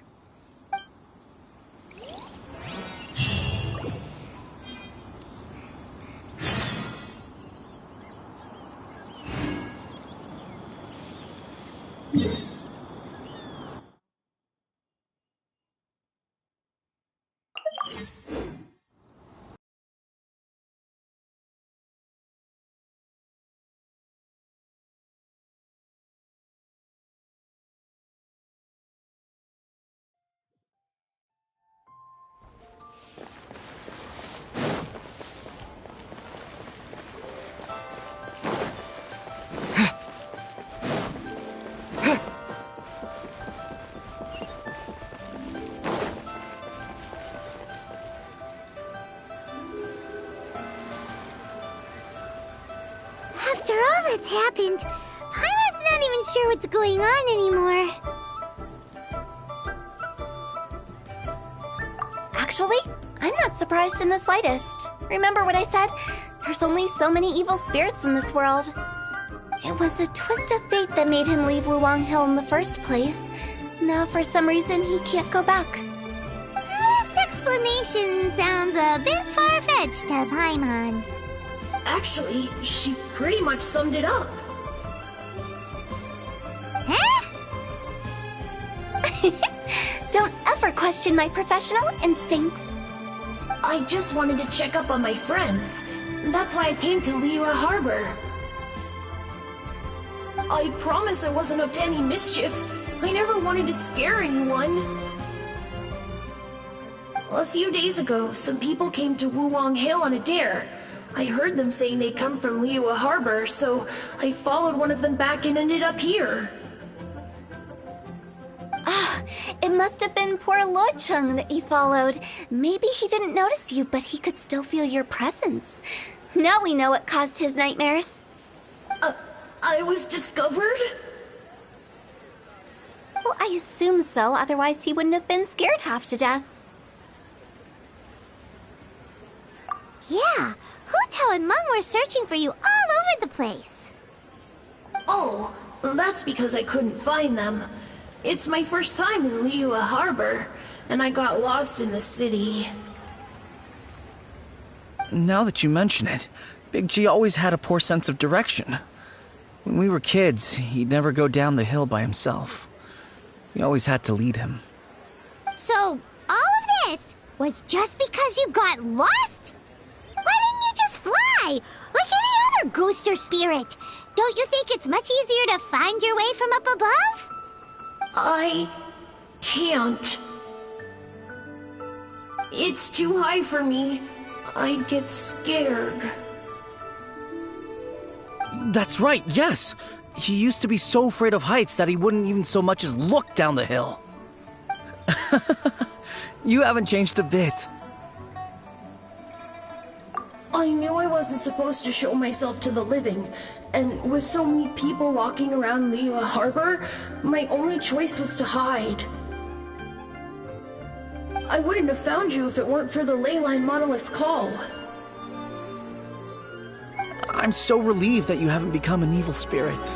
After all that's happened, Paimon's not even sure what's going on anymore. Actually, I'm not surprised in the slightest. Remember what I said? There's only so many evil spirits in this world. It was a twist of fate that made him leave Wuwang Hill in the first place. Now, for some reason, he can't go back. This explanation sounds a bit far-fetched to Paimon. Actually, she pretty much summed it up. Huh? Don't ever question my professional instincts. I just wanted to check up on my friends. That's why I came to Liyue Harbor. I promise I wasn't up to any mischief. I never wanted to scare anyone. A few days ago, some people came to Wuwang Hill on a dare. I heard them saying they'd come from Liyue Harbor, so I followed one of them back and ended up here. It must have been poor Luocheng that you followed. Maybe he didn't notice you, but he could still feel your presence. Now we know what caused his nightmares. I was discovered? Well, I assume so, otherwise he wouldn't have been scared half to death. Yeah, Hu Tao and Meng were searching for you all over the place. Oh, that's because I couldn't find them. It's my first time in Liyue Harbor, and I got lost in the city. Now that you mention it, Big G always had a poor sense of direction. When we were kids, he'd never go down the hill by himself. We always had to lead him. So, all of this was just because you got lost? Why didn't you just fly? Like any other ghost or spirit? Don't you think it's much easier to find your way from up above? I can't. It's too high for me. I'd get scared. That's right, yes! He used to be so afraid of heights that he wouldn't even so much as look down the hill. You haven't changed a bit. I knew I wasn't supposed to show myself to the living, and with so many people walking around Liyue Harbor, my only choice was to hide. I wouldn't have found you if it weren't for the Leyline Monolith's call. I'm so relieved that you haven't become an evil spirit.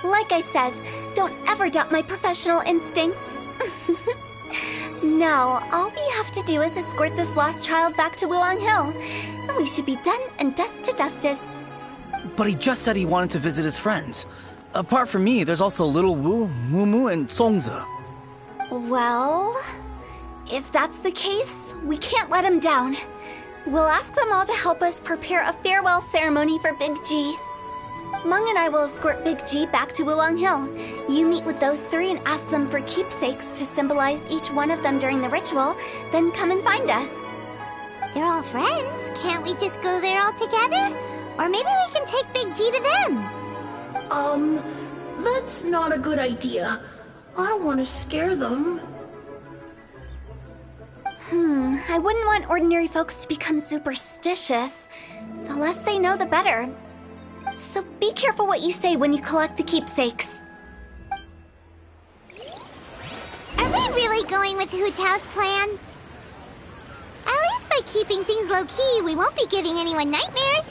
Like I said, don't ever doubt my professional instincts. Now, all we have to do is escort this lost child back to Wuang Hill, and we should be done and dusted. But he just said he wanted to visit his friends. Apart from me, there's also Little Wu, Mumu, and Songze. Well, if that's the case, we can't let him down. We'll ask them all to help us prepare a farewell ceremony for Big G. Meng and I will escort Big G back to Wuang Hill. You meet with those three and ask them for keepsakes to symbolize each one of them during the ritual, then come and find us. They're all friends. Can't we just go there all together? Or maybe we can take Big G to them. That's not a good idea. I don't want to scare them. I wouldn't want ordinary folks to become superstitious. The less they know, the better. So be careful what you say when you collect the keepsakes. Are we really going with Hu Tao's plan? At least by keeping things low-key, we won't be giving anyone nightmares.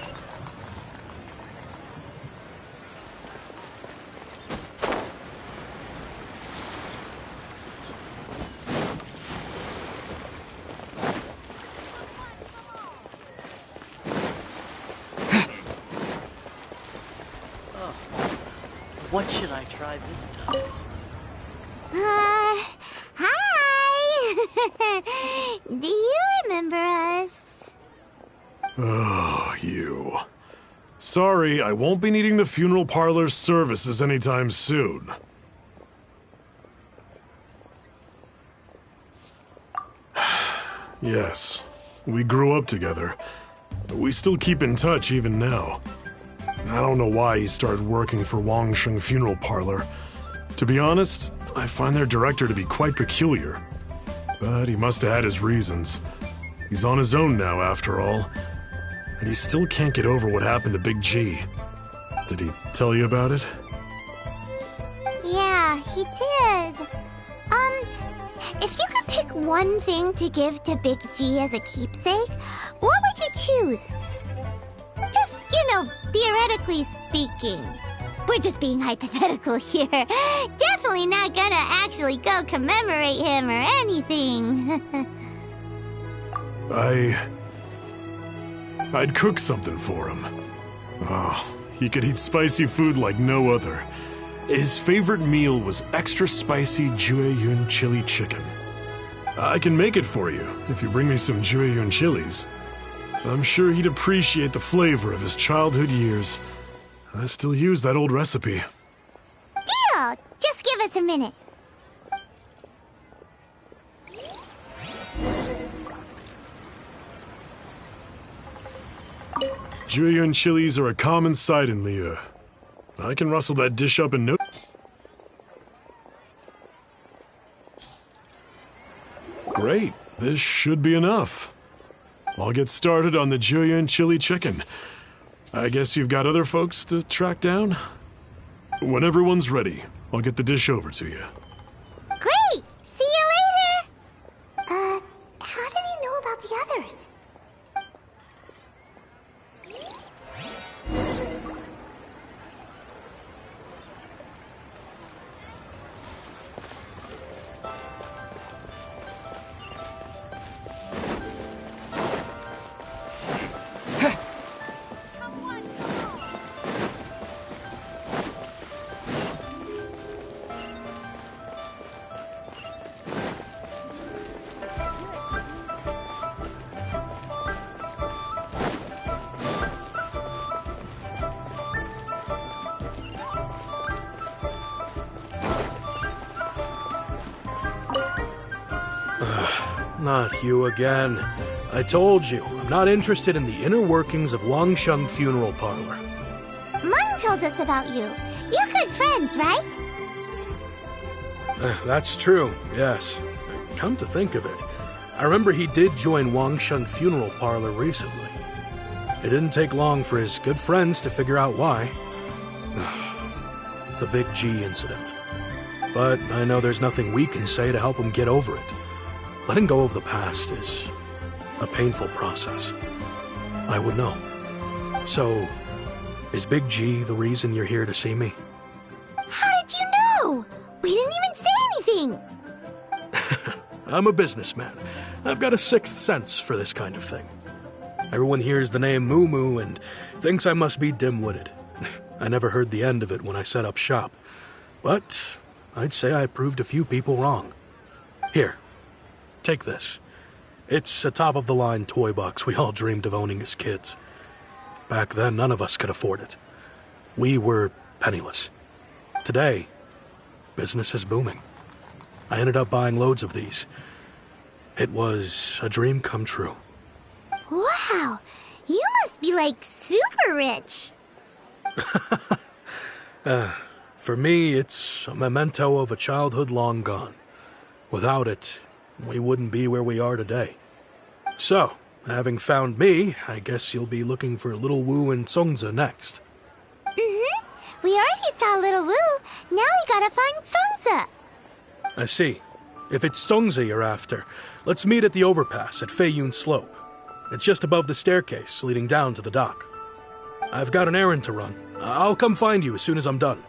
What should I try this time? Hi! Do you remember us? Oh, you. Sorry, I won't be needing the funeral parlor's services anytime soon. Yes, we grew up together. We still keep in touch even now. I don't know why he started working for Wangsheng Funeral Parlor. To be honest, I find their director to be quite peculiar. But he must have had his reasons. He's on his own now, after all. And he still can't get over what happened to Big G. Did he tell you about it? Yeah, he did. If you could pick one thing to give to Big G as a keepsake, what would you choose? Just, theoretically speaking. We're just being hypothetical here. Definitely not gonna actually go commemorate him or anything. I'd cook something for him. Oh, he could eat spicy food like no other. His favorite meal was extra spicy Jueyun chili chicken. I can make it for you if you bring me some Jueyun chilies. I'm sure he'd appreciate the flavor of his childhood years. I still use that old recipe. Deal! Just give us a minute. Jueyun chilies are a common sight in Liyue. I can rustle that dish up in no... Great, this should be enough. I'll get started on the Jueyun chili chicken. I guess you've got other folks to track down? When everyone's ready, I'll get the dish over to you. Great! See you later! How did he know about the others? Not you again. I told you, I'm not interested in the inner workings of Wangsheng Funeral Parlor. Mung told us about you. You're good friends, right? That's true, yes. Come to think of it, I remember he did join Wangsheng Funeral Parlor recently. It didn't take long for his good friends to figure out why. The Big G incident. But I know there's nothing we can say to help him get over it. Letting go of the past is a painful process. I would know. So, is Big G the reason you're here to see me? How did you know? We didn't even say anything. I'm a businessman. I've got a sixth sense for this kind of thing. Everyone hears the name Moo Moo and thinks I must be dim-witted. I never heard the end of it when I set up shop. But I'd say I proved a few people wrong. Here, take this. It's a top-of-the-line toy box we all dreamed of owning as kids. Back then, none of us could afford it. We were penniless. Today, business is booming. I ended up buying loads of these. It was a dream come true. Wow, you must be like super rich. For me, it's a memento of a childhood long gone. Without it, we wouldn't be where we are today. So, having found me, I guess you'll be looking for Little Wu and Songza next. Mm-hmm. We already saw Little Wu. Now we gotta find Songza. I see. If it's Songza you're after, let's meet at the overpass at Feiyun Slope. It's just above the staircase leading down to the dock. I've got an errand to run. I'll come find you as soon as I'm done.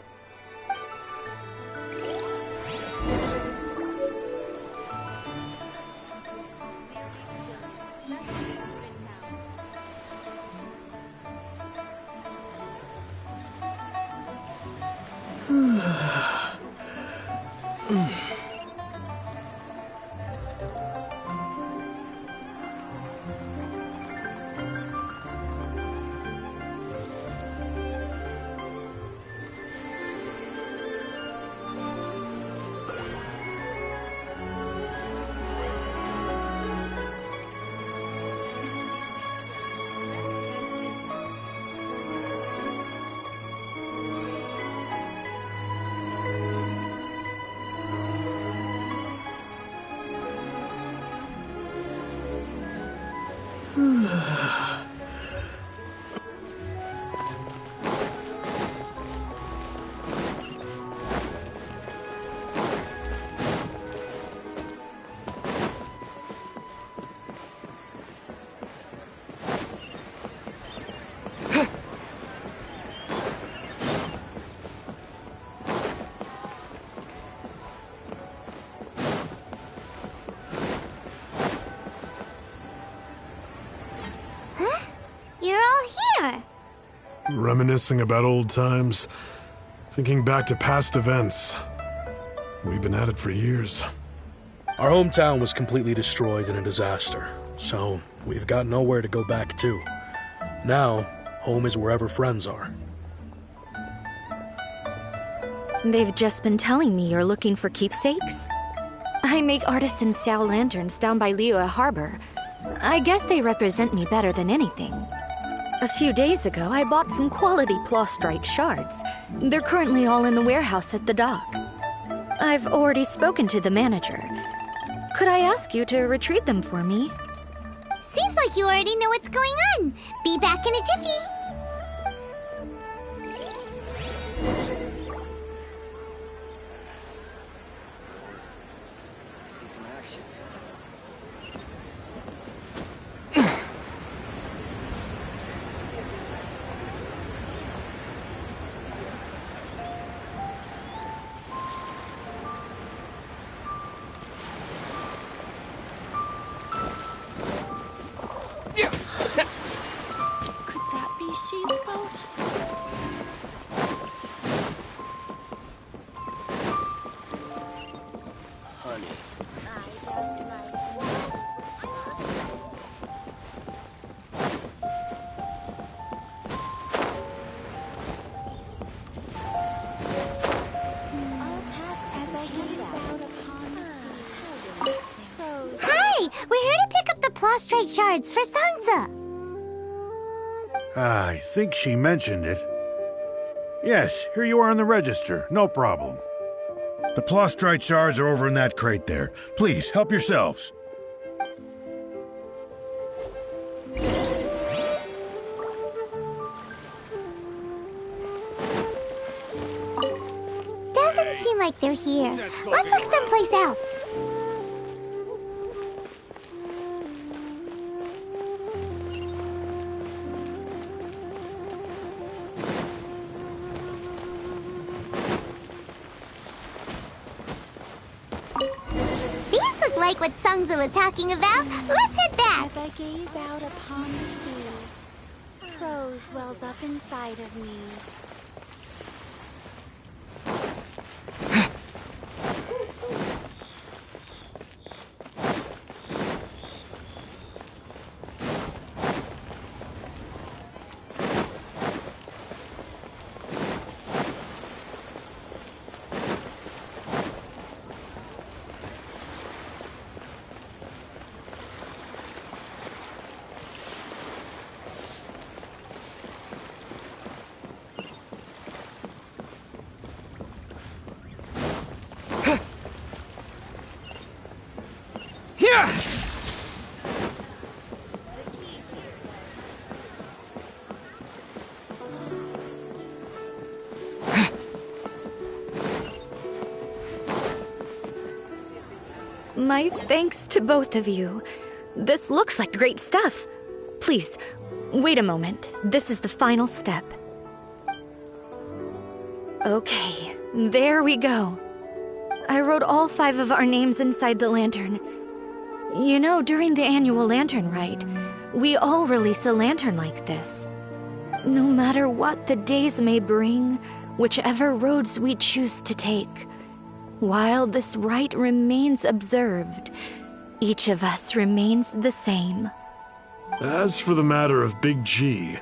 Reminiscing about old times, thinking back to past events. We've been at it for years. Our hometown was completely destroyed in a disaster, so we've got nowhere to go back to. Now, home is wherever friends are. They've just been telling me you're looking for keepsakes. I make artisan style lanterns down by Liyue Harbor. I guess they represent me better than anything. A few days ago, I bought some quality plastrite shards. They're currently all in the warehouse at the dock. I've already spoken to the manager. Could I ask you to retrieve them for me? Seems like you already know what's going on. Be back in a jiffy. See some action. She's boat. Honey. Hi, we're Plustrite shards for Sansa. I think she mentioned it. Yes, here you are on the register. No problem. The Plustrite shards are over in that crate there. Please, help yourselves. Doesn't seem like they're here. Let's look someplace else. These look like what Sangza was talking about. Let's head back. As I gaze out upon the sea, prose wells up inside of me. My thanks to both of you. This looks like great stuff. Please, wait a moment. This is the final step. Okay, there we go. I wrote all 5 of our names inside the lantern. You know, during the annual lantern rite, we all release a lantern like this. No matter what the days may bring, whichever roads we choose to take, while this rite remains observed, each of us remains the same. As for the matter of Big G,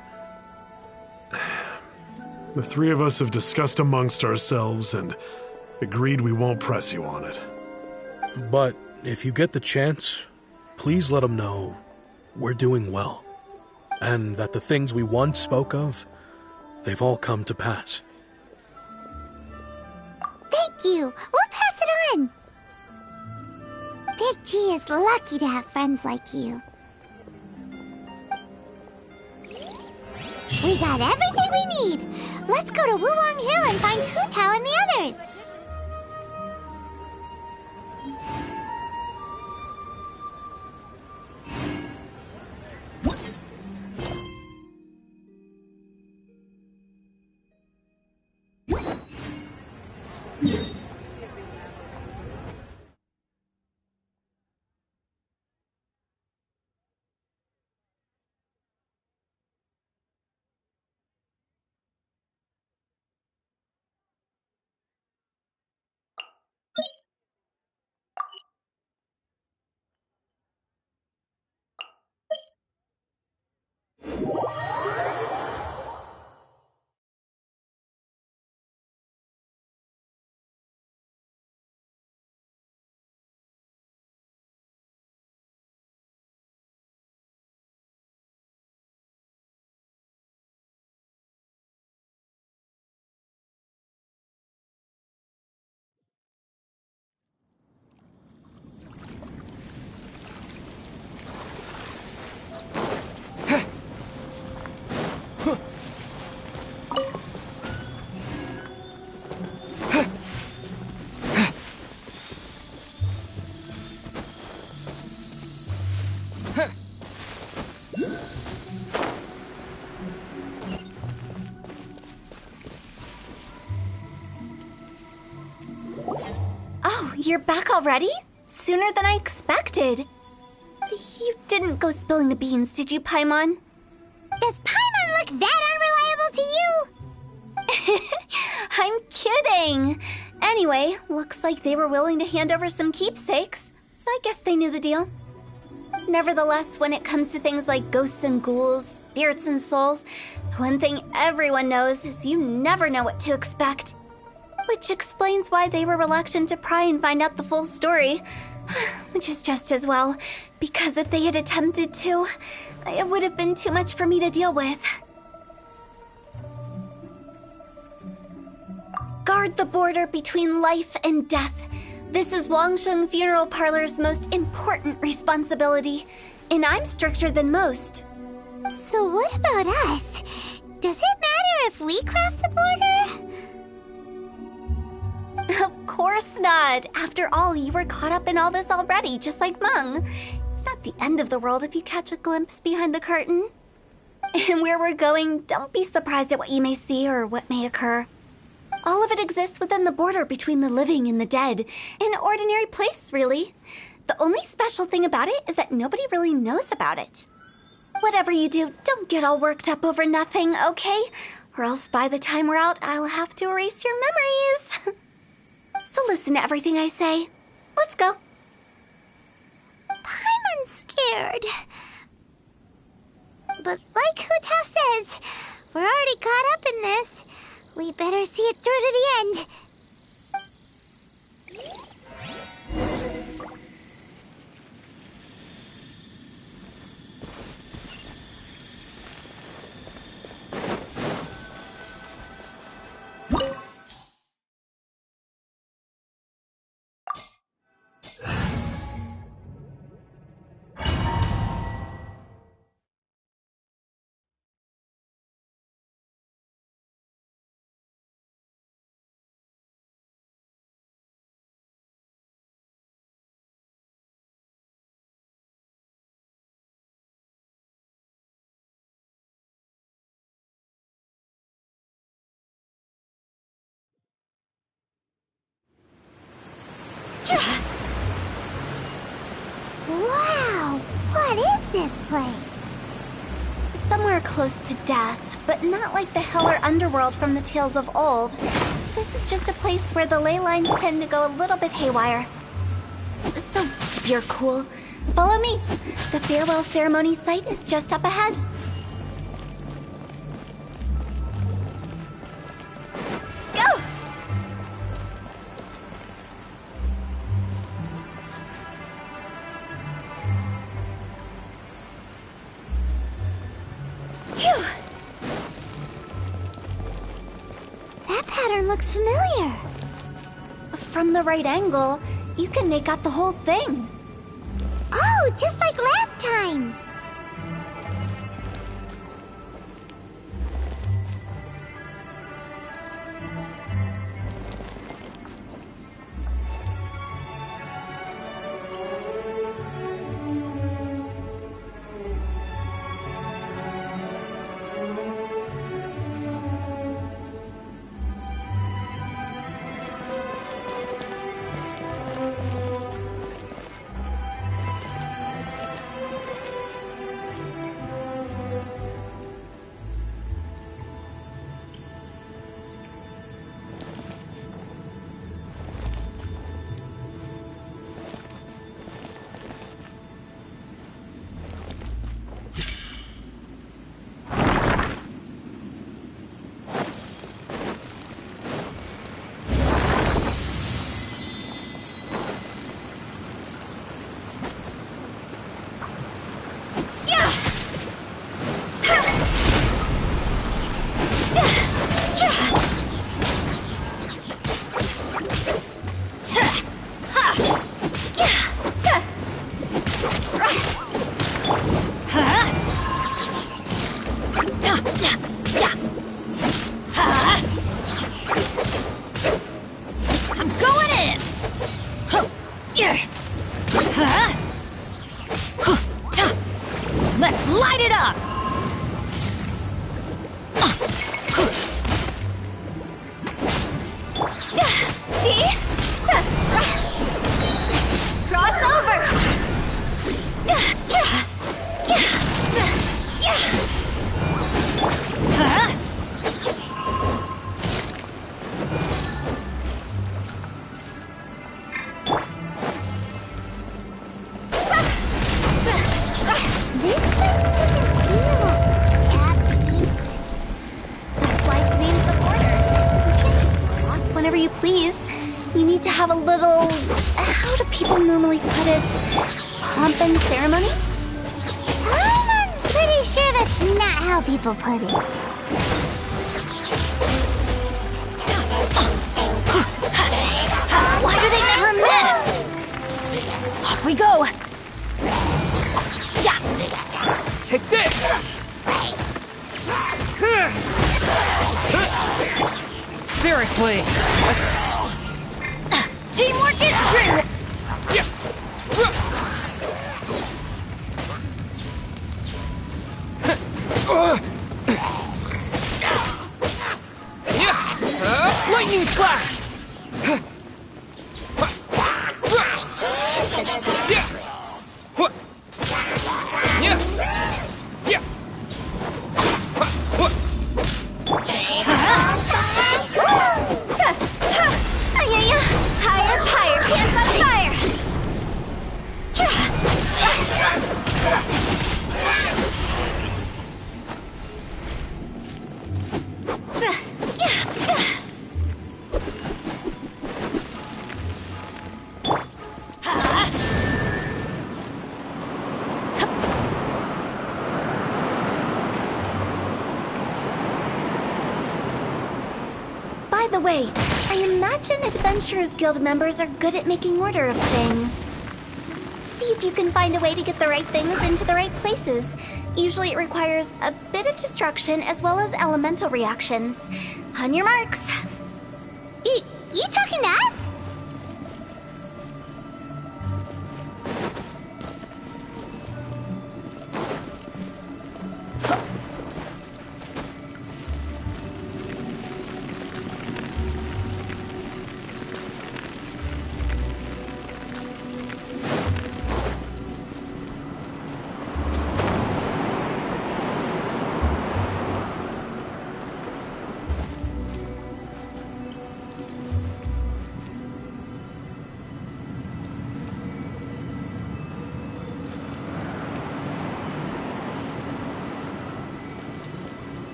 the 3 of us have discussed amongst ourselves and agreed we won't press you on it. But if you get the chance, please let them know we're doing well, and that the things we once spoke of, they've all come to pass. Thank you. We'll pass it on. Big G is lucky to have friends like you. We got everything we need. Let's go to Wulong Hill and find Hu Tao and the others. You're back already? Sooner than I expected. You didn't go spilling the beans, did you, Paimon? Does Paimon look that unreliable to you? I'm kidding. Anyway, looks like they were willing to hand over some keepsakes, so I guess they knew the deal. Nevertheless, when it comes to things like ghosts and ghouls, spirits and souls, the one thing everyone knows is you never know what to expect. Which explains why they were reluctant to pry and find out the full story. Which is just as well, because if they had attempted to, it would have been too much for me to deal with. Guard the border between life and death. This is Wangsheng Funeral Parlor's most important responsibility, and I'm stricter than most. So what about us? Does it matter if we cross the border? Of course not. After all, you were caught up in all this already, just like Meng. It's not the end of the world if you catch a glimpse behind the curtain. And where we're going, don't be surprised at what you may see or what may occur. All of it exists within the border between the living and the dead. An ordinary place, really. The only special thing about it is that nobody really knows about it. Whatever you do, don't get all worked up over nothing, okay? Or else by the time we're out, I'll have to erase your memories. So listen to everything I say. Let's go. I'm scared. But like Hu-Tao says, we're already caught up in this. We better see it through to the end. Wow! What is this place? Somewhere close to death, but not like the hell or underworld from the tales of old. This is just a place where the ley lines tend to go a little bit haywire. So keep your cool. Follow me. The farewell ceremony site is just up ahead. Go! Phew! That pattern looks familiar. From the right angle, you can make out the whole thing. Oh, just like last time. Let's light it up! Cross over! people normally put it? Pomp and ceremony? Paimon's pretty sure that's not how people put it. Why do they never miss? Off we go! Yeah! Take this! Spirit Blade! Teamwork is true! Lightning Flash! Higher, higher, hands on fire! By the way, I imagine Adventurers Guild members are good at making order of things. See if you can find a way to get the right things into the right places. Usually it requires a bit of destruction as well as elemental reactions. On your marks. You talking to us?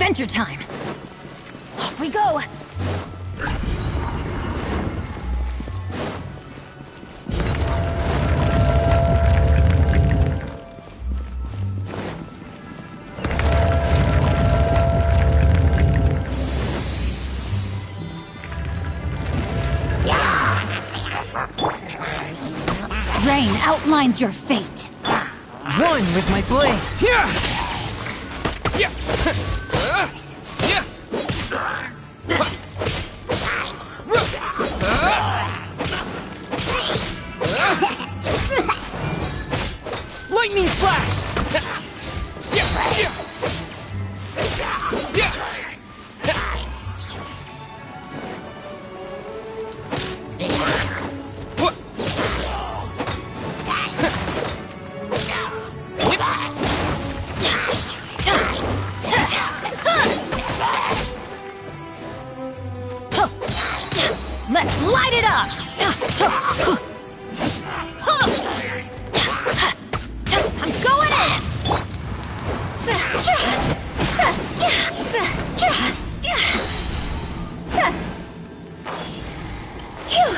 Adventure time! Off we go! Rain outlines your fate. One with my blade! Yeah! Yeah! Lightning Flash! Let's light it up! I'm going in! Phew.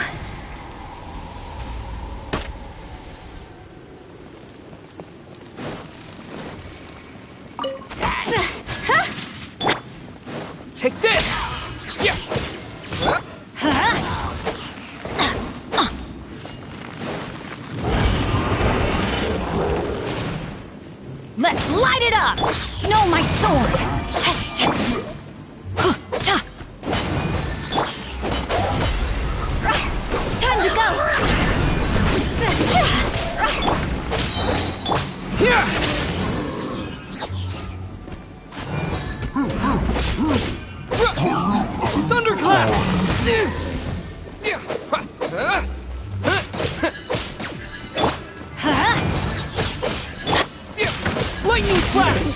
Take this! Let's light it up! No, my sword! Time to go! Thunderclap! Lightning Flash!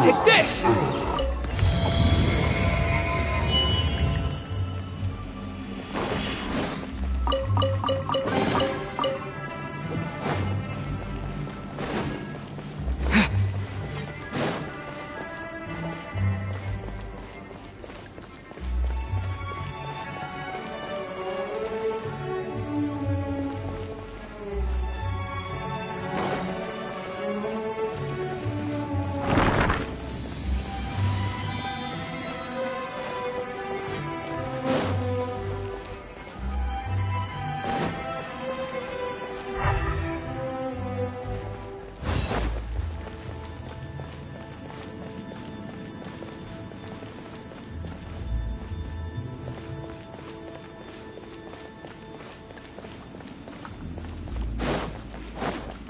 Take this!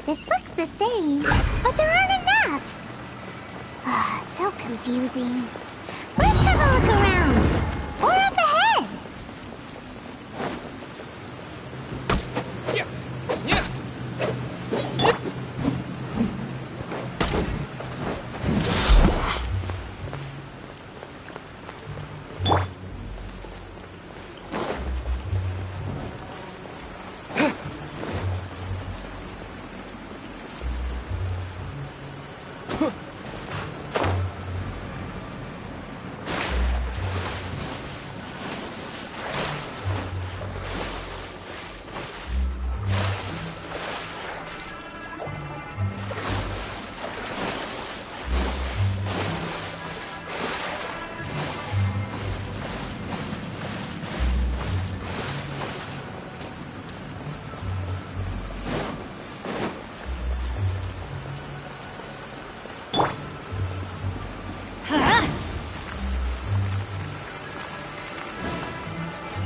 This looks the same, but there aren't enough. So confusing. Let's have a look around. Or up ahead.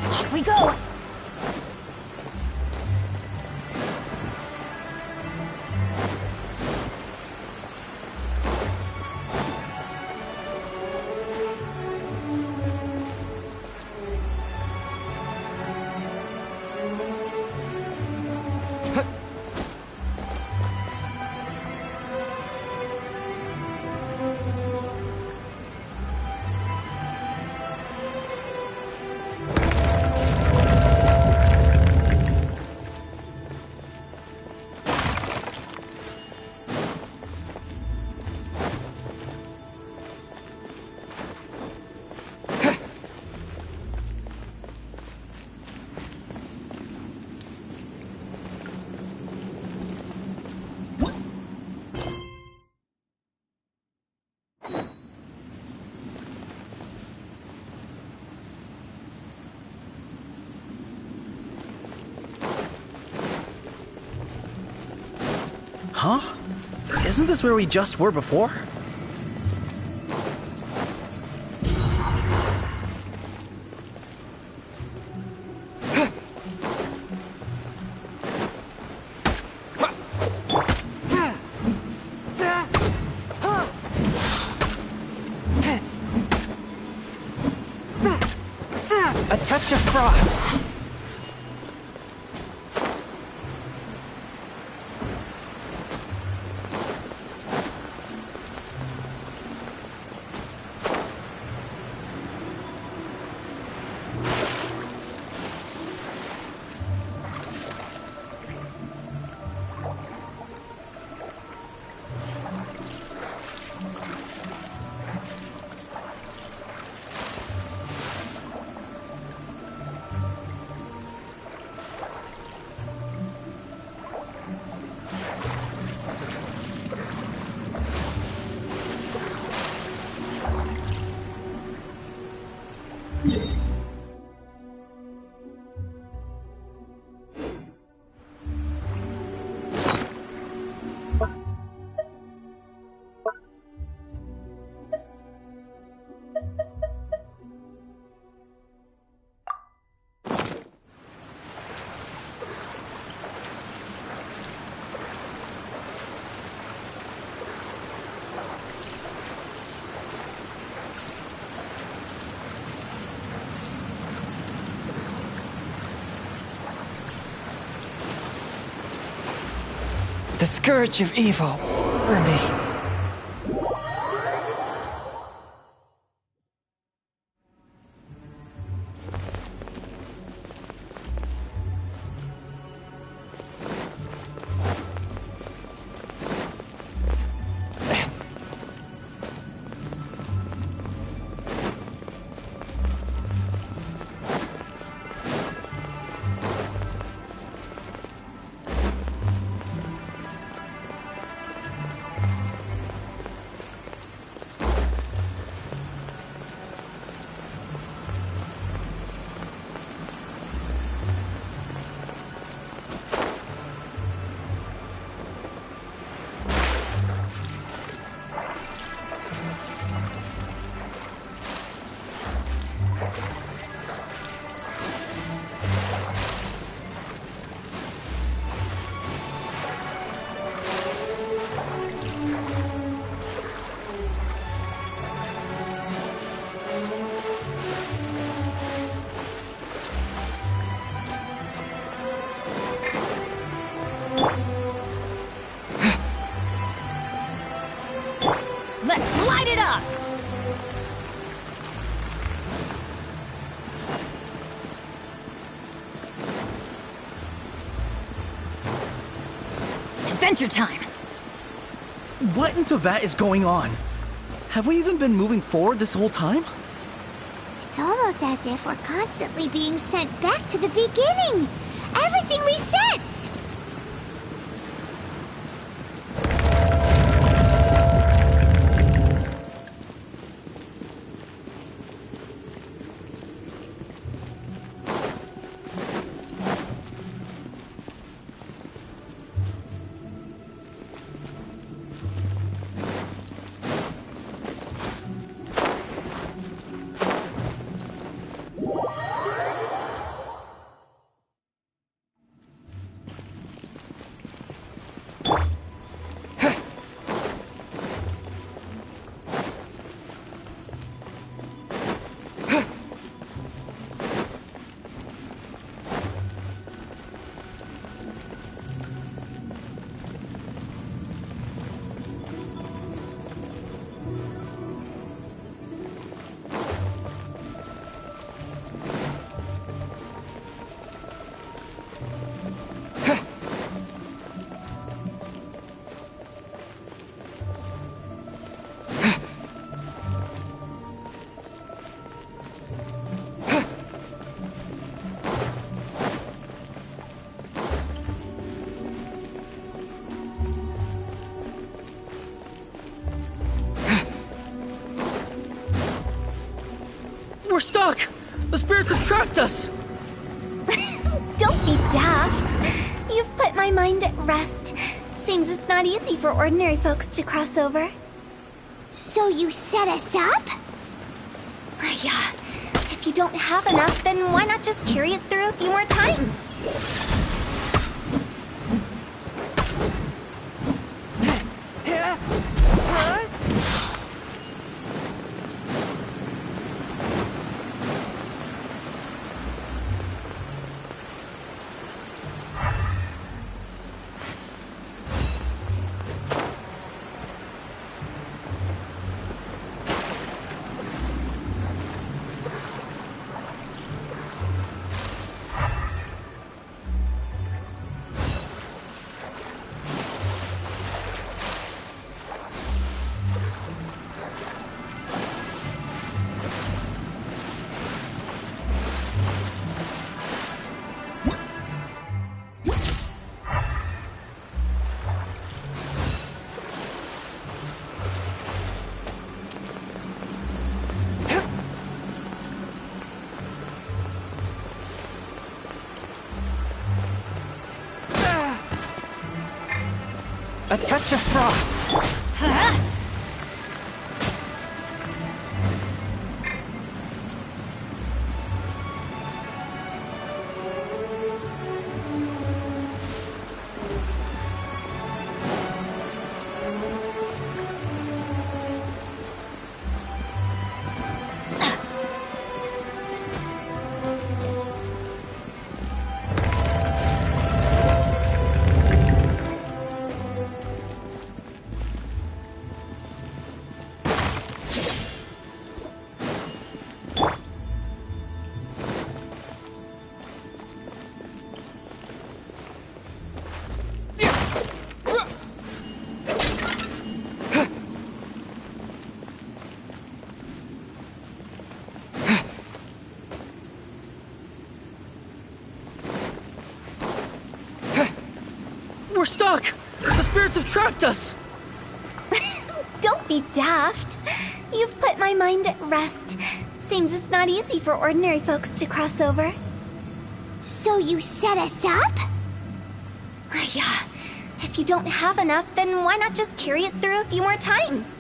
Off we go! Huh? Isn't this where we just were before? A touch of frost. The Scourge of Evil. remains. Let's light it up! Adventure time! What in Teyvat is going on? Have we even been moving forward this whole time? It's almost as if we're constantly being sent back to the beginning. Everything resets. We're stuck! The spirits have trapped us! Don't be daft. You've put my mind at rest. Seems it's not easy for ordinary folks to cross over. So you set us up? Yeah. If you don't have enough, then why not just carry it through a few more times? A touch of frost. Huh? We're stuck! The spirits have trapped us! Don't be daft. You've put my mind at rest. Seems it's not easy for ordinary folks to cross over. So you set us up? Yeah. If you don't have enough, then why not just carry it through a few more times?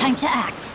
Time to act.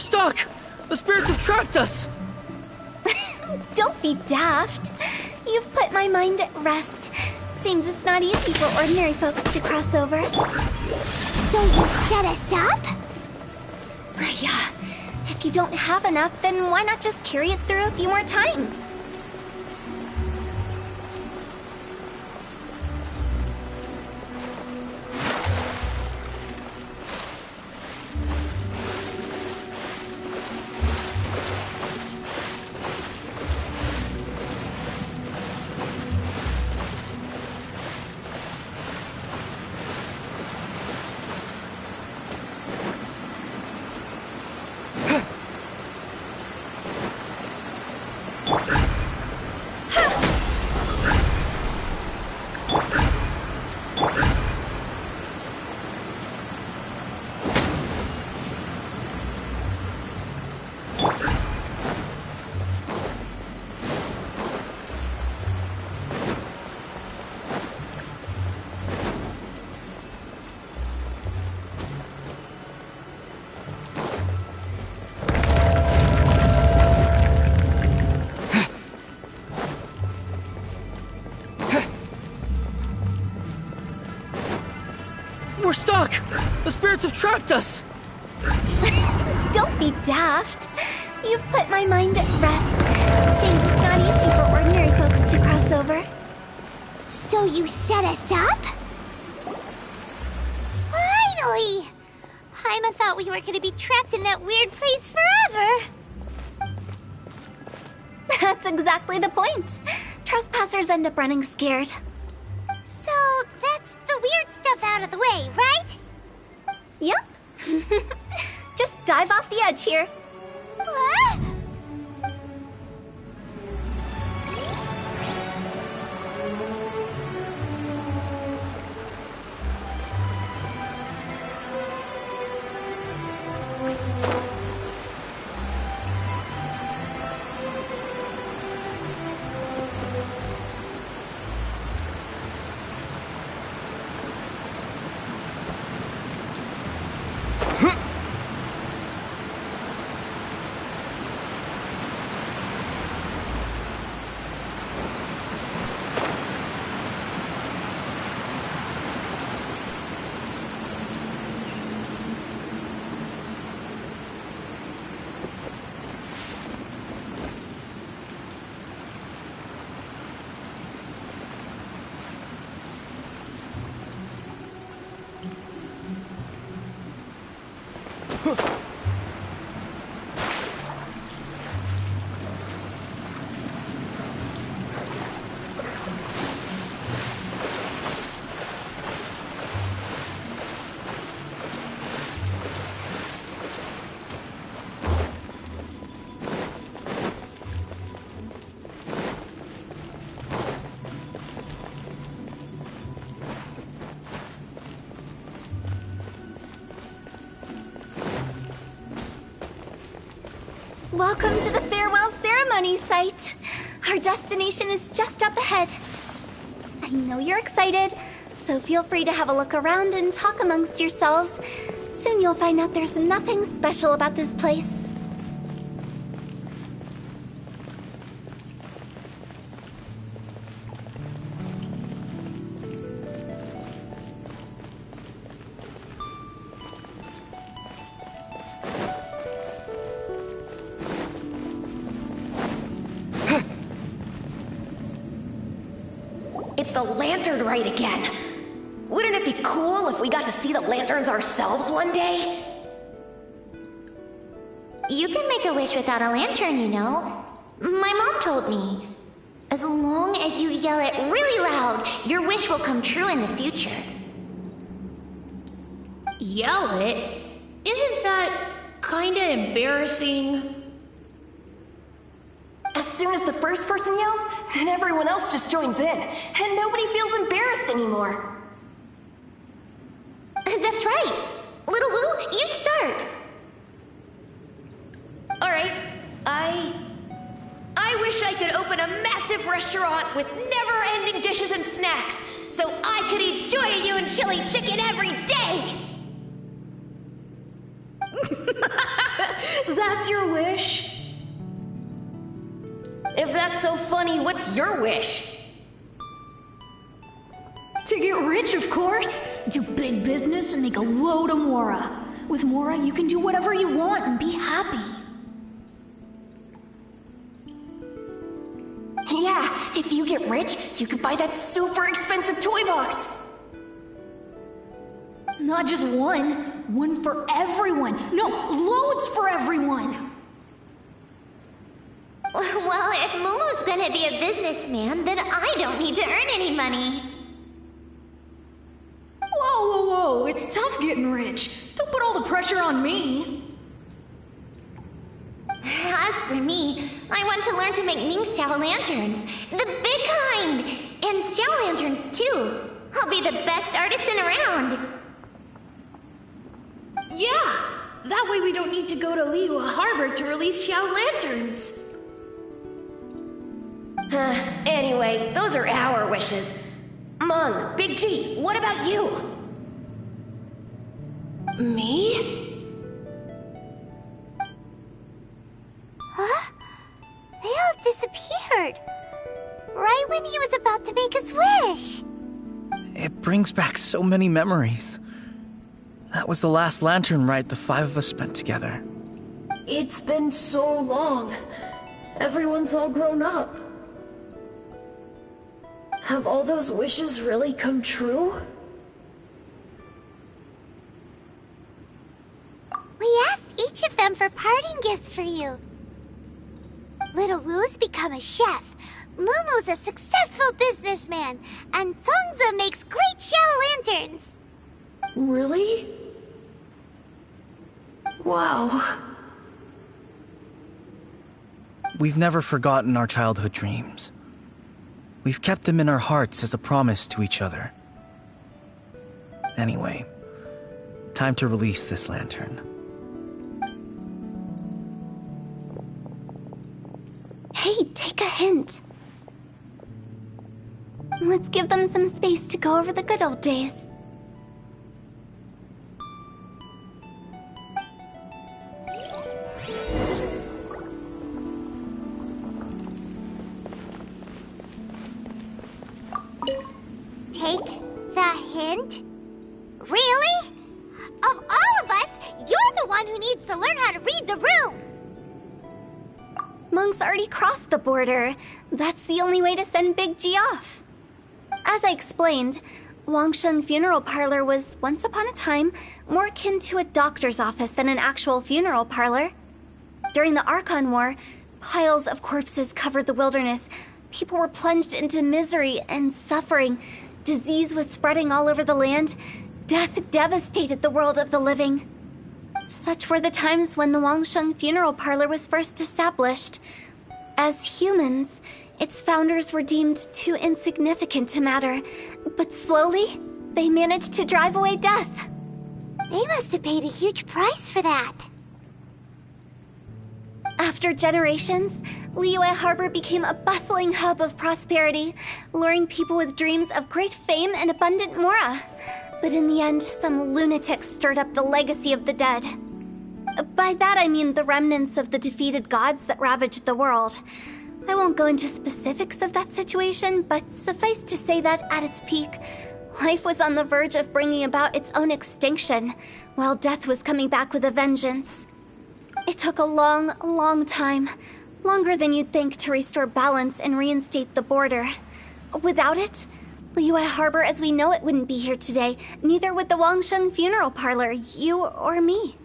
stuck! The spirits have trapped us! Don't be daft. You've put my mind at rest. Seems it's not easy for ordinary folks to cross over. So you set us up? Yeah. If you don't have enough, then why not just carry it through a few more times? We're stuck! The spirits have trapped us! Don't be daft. You've put my mind at rest. Seems it's not easy for ordinary folks to cross over. So you set us up? Finally! Paimon thought we were gonna be trapped in that weird place forever. That's exactly the point. Trespassers end up running scared. So that's the weird stuff out of the way, right? Yep. Just dive off the edge here. What? Welcome to the farewell ceremony site. Our destination is just up ahead. I know you're excited, so feel free to have a look around and talk amongst yourselves. Soon you'll find out there's nothing special about this place. It's the lantern rite again. Wouldn't it be cool if we got to see the lanterns ourselves one day? You can make a wish without a lantern, you know. My mom told me. As long as you yell it really loud, your wish will come true in the future. Yell it? Isn't that kinda embarrassing? As soon as the first person yells, then everyone else just joins in, and nobody feels embarrassed anymore. That's right. Little Wu, you start. Alright, I wish I could open a massive restaurant with never-ending dishes and snacks, so I could enjoy you and chili chicken every day! That's your wish? If that's so funny, what's your wish? To get rich, of course. Do big business and make a load of Mora. With Mora, you can do whatever you want and be happy. Yeah, if you get rich, you could buy that super expensive toy box. Not just one. One for everyone. No, loads for everyone. Well, if Momo's gonna be a businessman, then I don't need to earn any money. Whoa. It's tough getting rich. Don't put all the pressure on me. As for me, I want to learn to make Ming Xiao lanterns. The big kind! And Xiao lanterns, too. I'll be the best artisan around. Yeah! That way we don't need to go to Liyue Harbor to release Xiao lanterns. Anyway, those are our wishes. Mung, Big G, what about you? Me? Huh? They all disappeared. Right when he was about to make his wish. It brings back so many memories. That was the last lantern ride the 5 of us spent together. It's been so long. Everyone's all grown up. Have all those wishes really come true? We asked each of them for parting gifts for you. Little Wu's become a chef. Momo's a successful businessman. And Songza makes great Xiao lanterns. Really? Wow. We've never forgotten our childhood dreams. We've kept them in our hearts as a promise to each other. Anyway, time to release this lantern. Hey, take a hint. Let's give them some space to go over the good old days. Take the hint? Really? Of all of us, you're the one who needs to learn how to read the room. Monk's already crossed the border. That's the only way to send Big G off. As I explained, Wangsheng Funeral Parlor was, once upon a time, more akin to a doctor's office than an actual funeral parlor. During the Archon War, piles of corpses covered the wilderness. People were plunged into misery and suffering. Disease was spreading all over the land. Death devastated the world of the living. Such were the times when the Wangsheng Funeral Parlor was first established. As humans, its founders were deemed too insignificant to matter, but slowly, they managed to drive away death. They must have paid a huge price for that. After generations, Liyue Harbor became a bustling hub of prosperity, luring people with dreams of great fame and abundant mora. But in the end, some lunatics stirred up the legacy of the dead. By that I mean the remnants of the defeated gods that ravaged the world. I won't go into specifics of that situation, but suffice to say that at its peak, life was on the verge of bringing about its own extinction, while death was coming back with a vengeance. It took a long time, longer than you'd think, to restore balance and reinstate the border. Without it, Liyue Harbor as we know it wouldn't be here today, neither would the Wangsheng Funeral Parlor, you or me.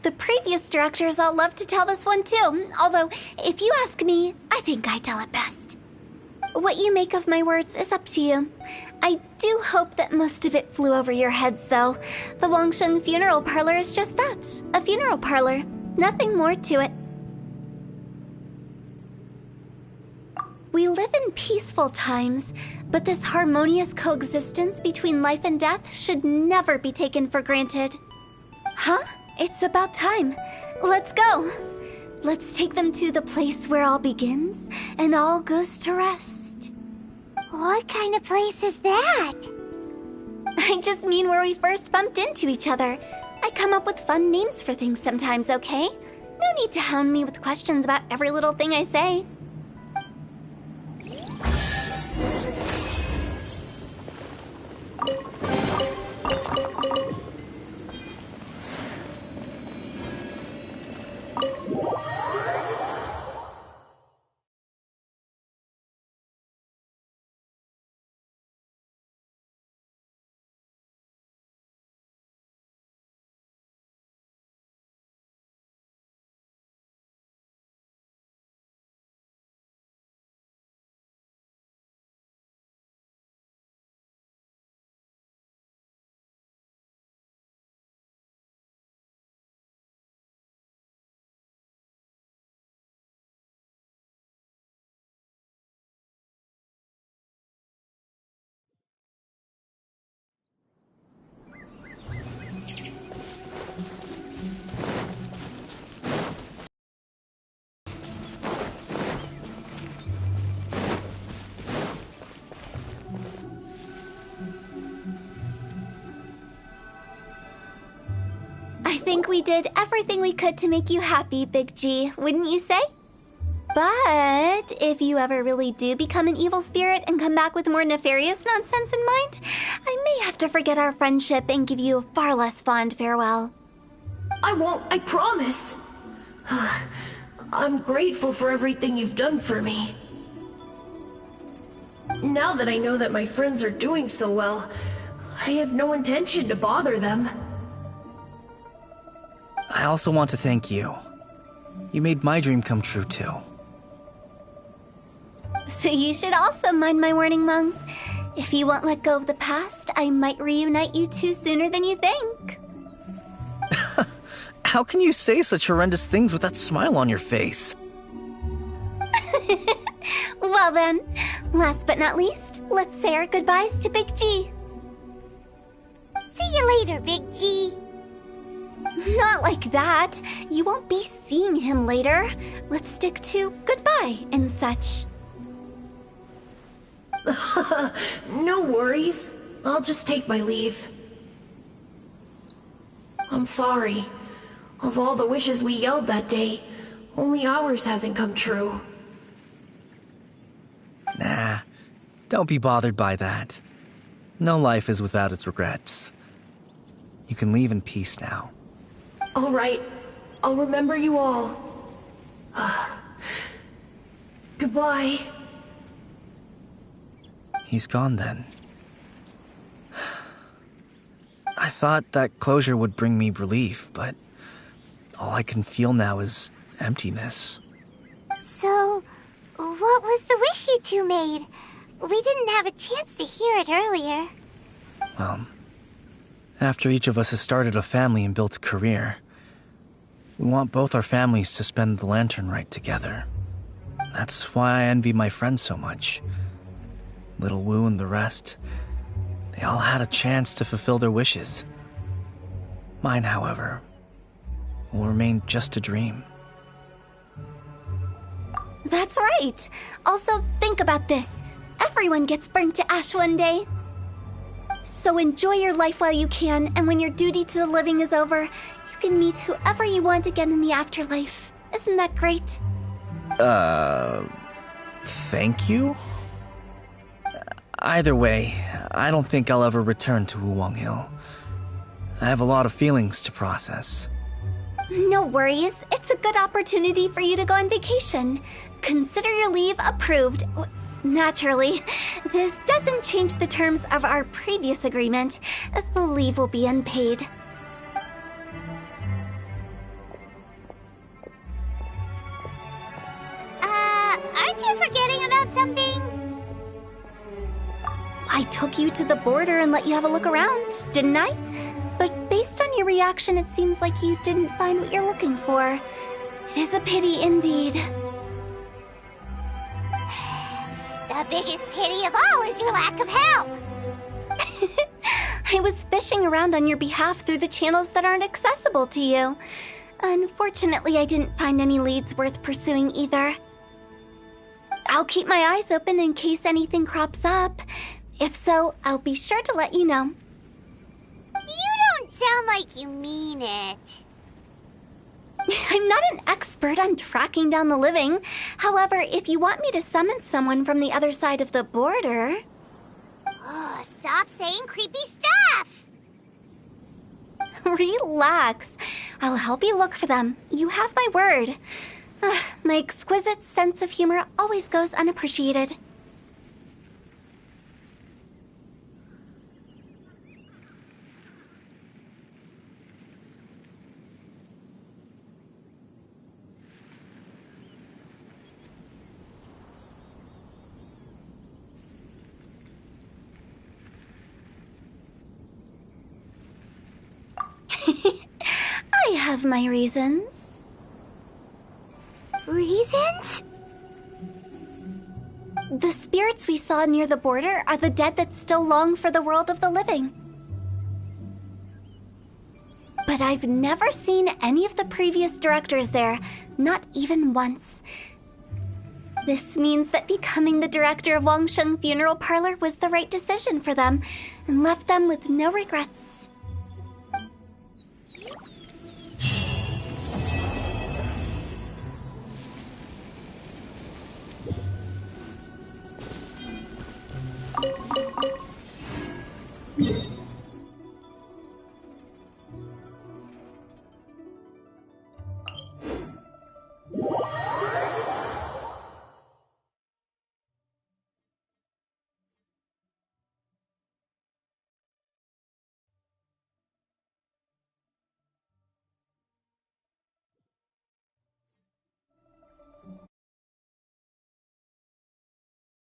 The previous directors all love to tell this one too, although, if you ask me, I think I tell it best. What you make of my words is up to you. I do hope that most of it flew over your heads, though. The Wangsheng Funeral Parlor is just that, a funeral parlor. Nothing more to it. We live in peaceful times, but this harmonious coexistence between life and death should never be taken for granted. Huh? It's about time. Let's go. Let's take them to the place where all begins and all goes to rest. What kind of place is that? I just mean where we first bumped into each other. I come up with fun names for things sometimes, okay? No need to hound me with questions about every little thing I say. I think we did everything we could to make you happy, Big G, wouldn't you say? But if you ever really do become an evil spirit and come back with more nefarious nonsense in mind, I may have to forget our friendship and give you a far less fond farewell. I won't, I promise. I'm grateful for everything you've done for me. Now that I know that my friends are doing so well, I have no intention to bother them. I also want to thank you. You made my dream come true, too. So you should also mind my warning, Mung. If you won't let go of the past, I might reunite you two sooner than you think. How can you say such horrendous things with that smile on your face? Well then, last but not least, let's say our goodbyes to Big G. See you later, Big G. Not like that. You won't be seeing him later. Let's stick to goodbye and such. No worries. I'll just take my leave. I'm sorry. Of all the wishes we yelled that day, only ours hasn't come true. Nah, don't be bothered by that. No life is without its regrets. You can leave in peace now. All right. I'll remember you all. Goodbye. He's gone then. I thought that closure would bring me relief, but all I can feel now is emptiness. So, what was the wish you two made? We didn't have a chance to hear it earlier. Well, after each of us has started a family and built a career, we want both our families to spend the Lantern Rite together. That's why I envy my friends so much. Little Wu and the rest, they all had a chance to fulfill their wishes. Mine, however, will remain just a dream. That's right. Also, think about this. Everyone gets burnt to ash one day. So enjoy your life while you can, and when your duty to the living is over, you can meet whoever you want again in the afterlife. Isn't that great? Thank you? Either way, I don't think I'll ever return to Wulong Hill. I have a lot of feelings to process. No worries. It's a good opportunity for you to go on vacation. Consider your leave approved. Naturally, this doesn't change the terms of our previous agreement. The leave will be unpaid. Aren't you forgetting about something? I took you to the border and let you have a look around, didn't I? But based on your reaction, it seems like you didn't find what you're looking for. It is a pity indeed. The biggest pity of all is your lack of help. I was fishing around on your behalf through the channels that aren't accessible to you. Unfortunately, I didn't find any leads worth pursuing either. I'll keep my eyes open in case anything crops up. If so, I'll be sure to let you know. sound like you mean it. I'm not an expert on tracking down the living. However, if you want me to summon someone from the other side of the border... Oh, stop saying creepy stuff! Relax. I'll help you look for them. You have my word. My exquisite sense of humor always goes unappreciated. I have my reasons. Reasons? The spirits we saw near the border are the dead that still long for the world of the living. But I've never seen any of the previous directors there, not even once. This means that becoming the director of Wangsheng Funeral Parlor was the right decision for them, and left them with no regrets.